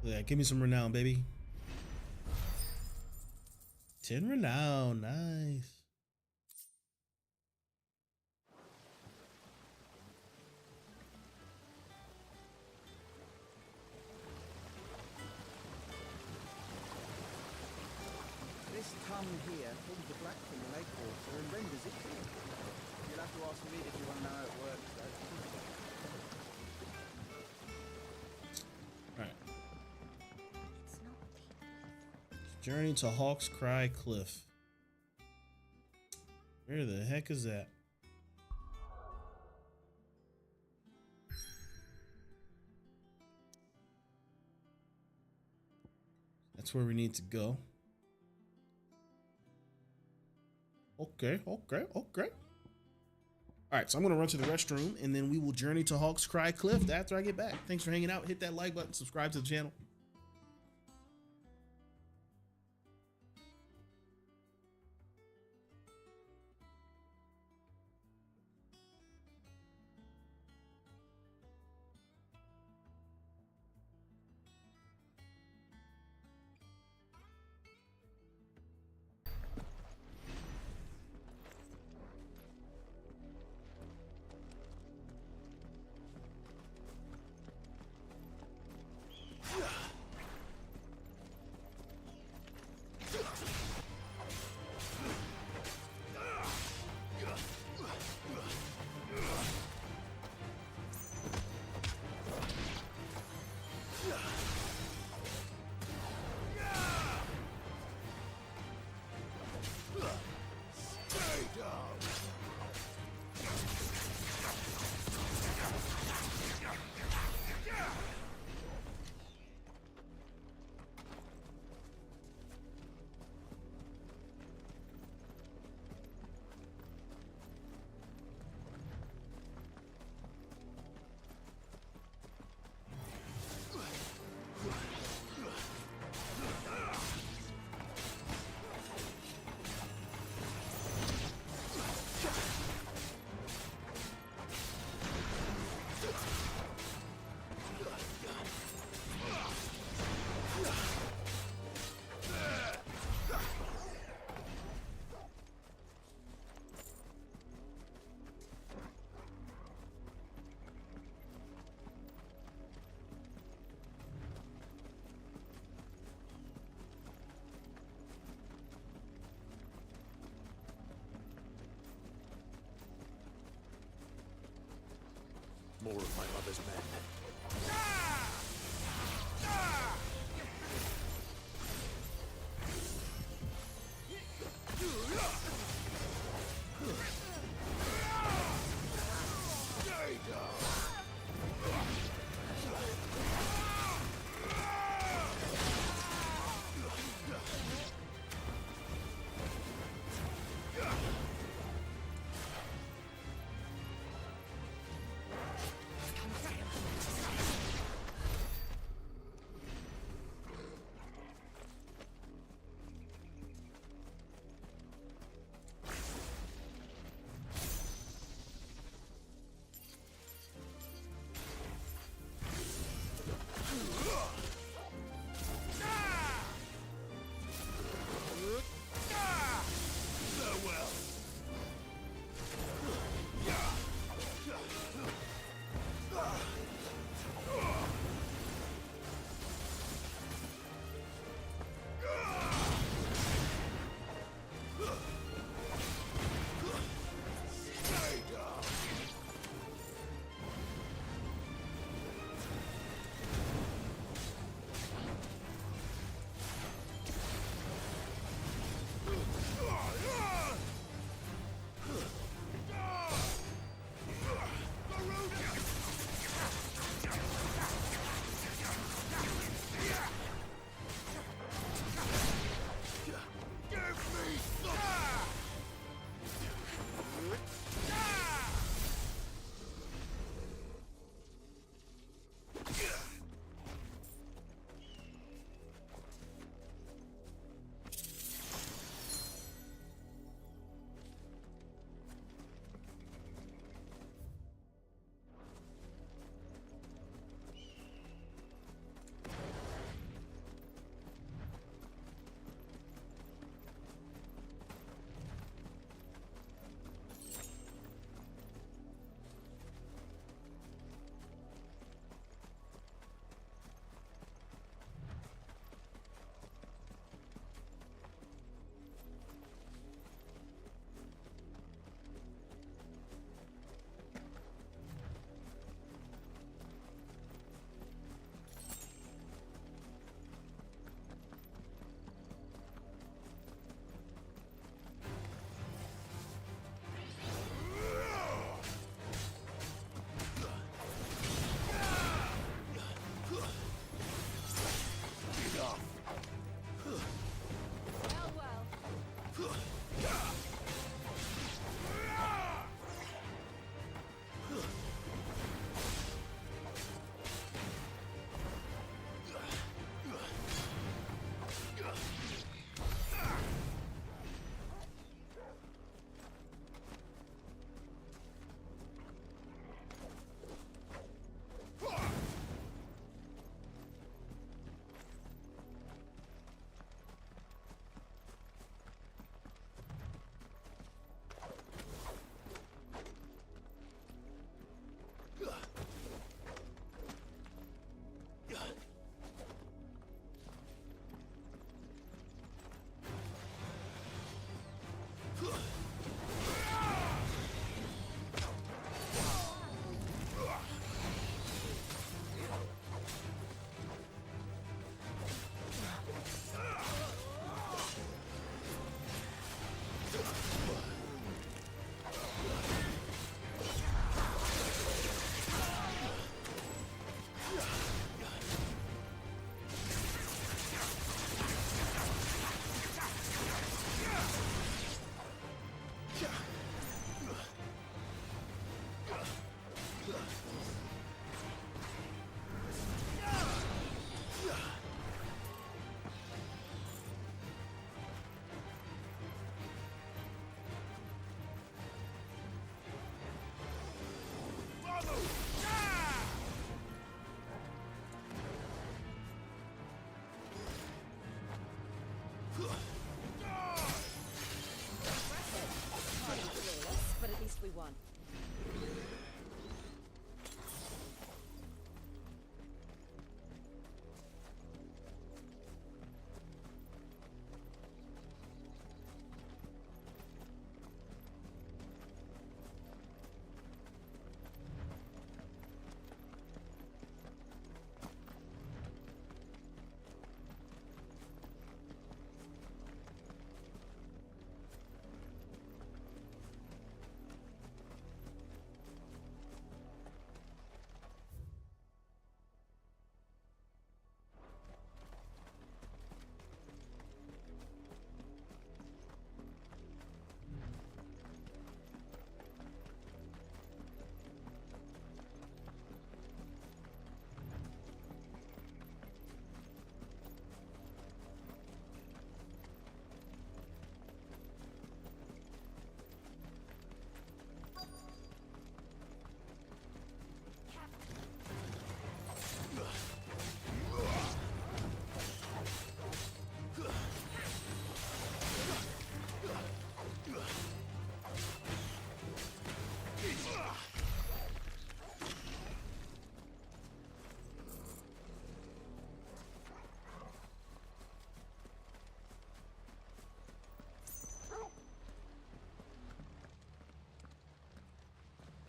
A: Yeah, give me some renown, baby. 10 renown, nice.
P: This tongue here pulls the black from the lake water and renders it clear. You'll have to ask me if you want to know how it works, though.
A: Alright. Journey to Hawk's Cry Cliff. Where the heck is that? That's where we need to go. Okay. Alright, so I'm going to run to the restroom, and then we will journey to Hawk's Cry Cliff after I get back. Thanks for hanging out. Hit that like button, subscribe to the channel.
B: Yeah. more of my mother's men.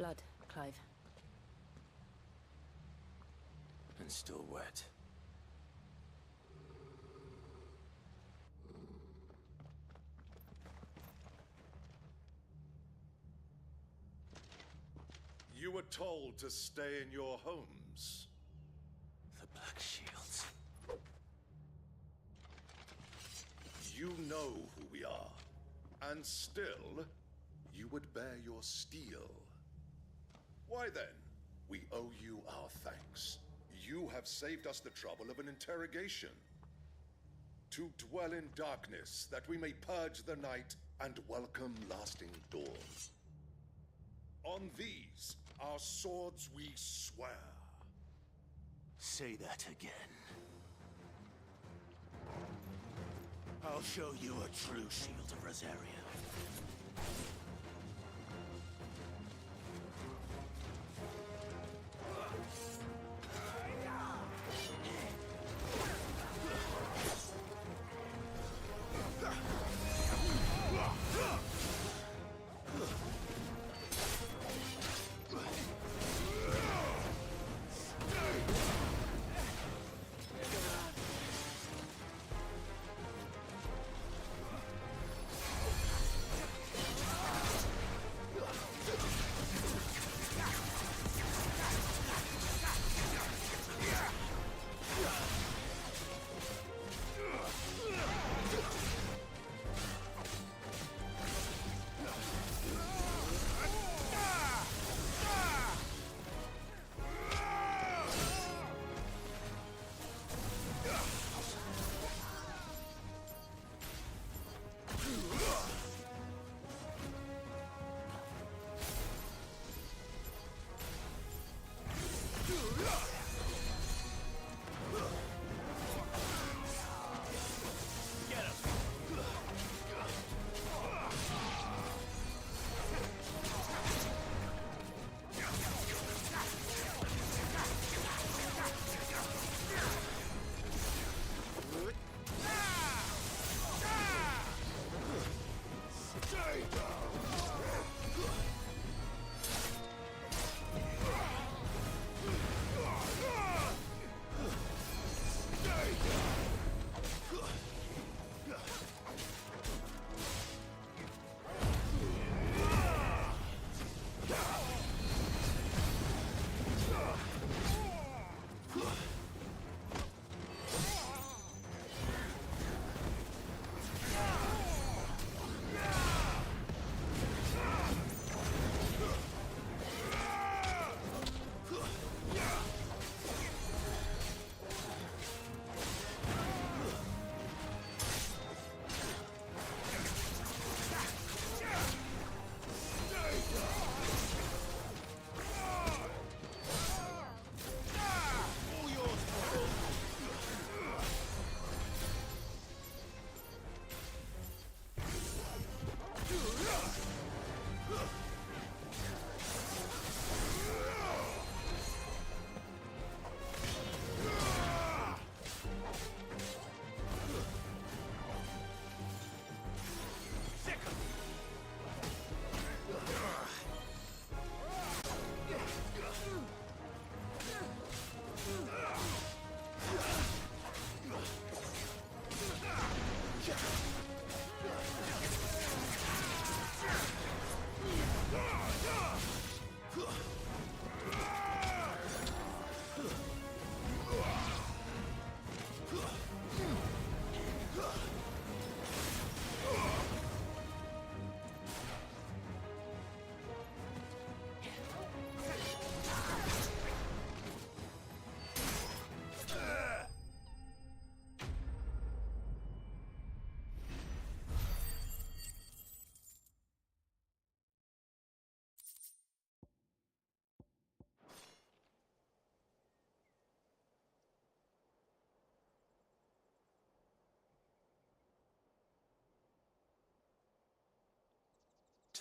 C: blood, Clive.
B: And still wet.
K: You were told to stay in your homes.
B: The Black Shields.
K: You know who we are, and still, you would bear your steel. Why then, we owe you our thanks. You have saved us the trouble of an interrogation. To dwell in darkness, that we may purge the night and welcome lasting dawn. On these, our swords we swear.
H: Say that again. I'll show you a true shield of Rosaria.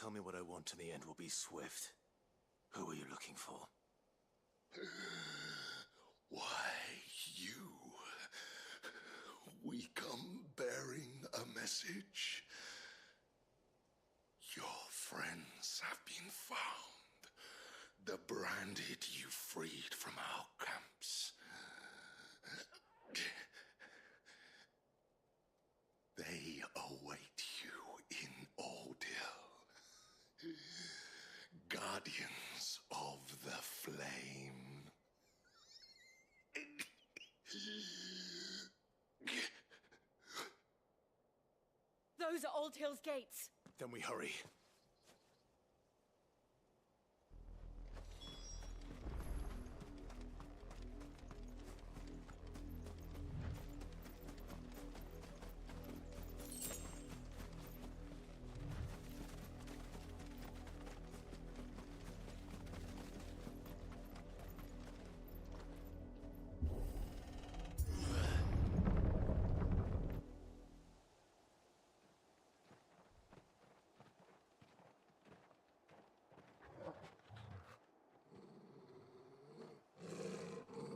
B: Tell me what I want and the end will be swift. Who are you looking for?
K: Why, you. We come bearing a message. Your friends have been found. branded you freed from our camps. They await you in Ordeal. Guardians of the Flame.
Q: Those are Old Hill's gates.
B: Then we hurry.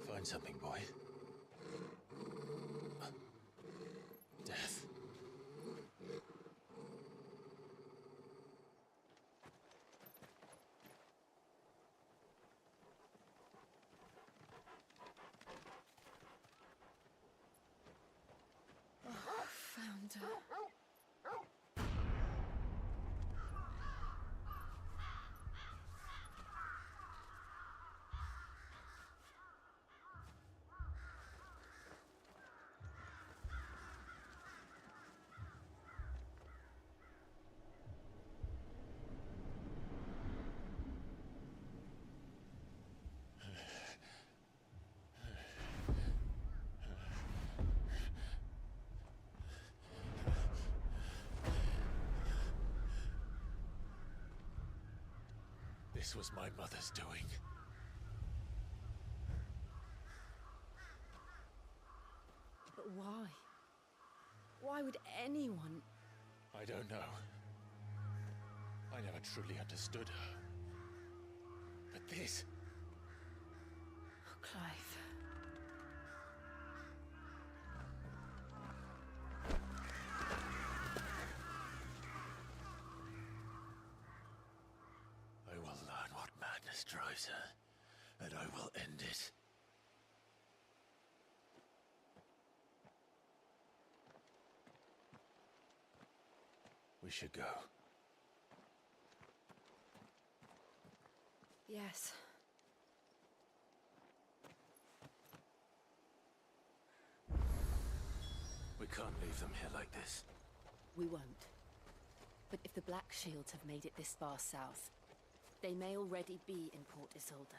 S: Find something, boy. Death.
C: Found her.
B: This was my mother's doing.
C: But why? Why would anyone...
B: I don't know. I never truly understood her. But this...
C: Oh, Clive.
B: I will learn what madness drives her, and I will end it. We should go.
C: Yes.
B: We can't leave them here like this.
C: We won't. But if the Black Shields have made it this far south, they may already be in Port Isolde.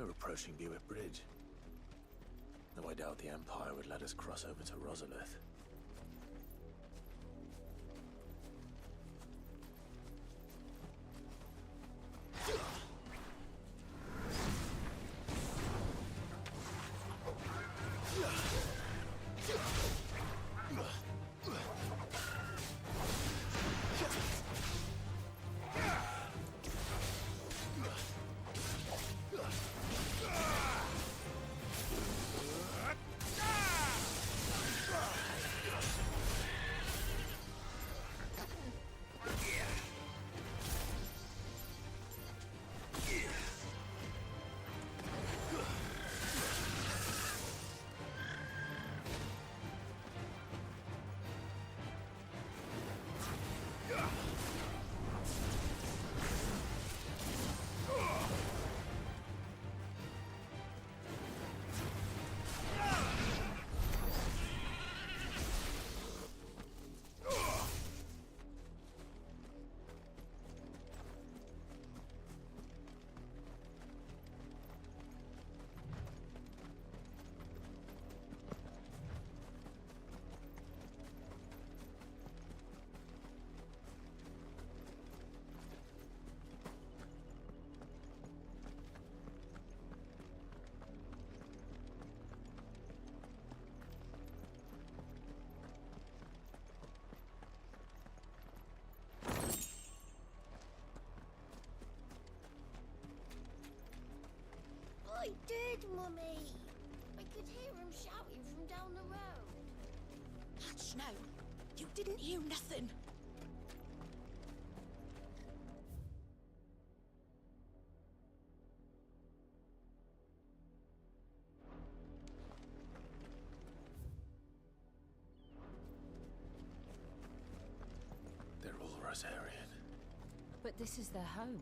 B: We're approaching Buick Bridge. Though I doubt the Empire would let us cross over to Rosalith.
J: I did, Mummy. I could hear him shouting from down the road.
Q: Hush now. You didn't hear nothing.
B: They're all Rosarian.
C: But this is their home.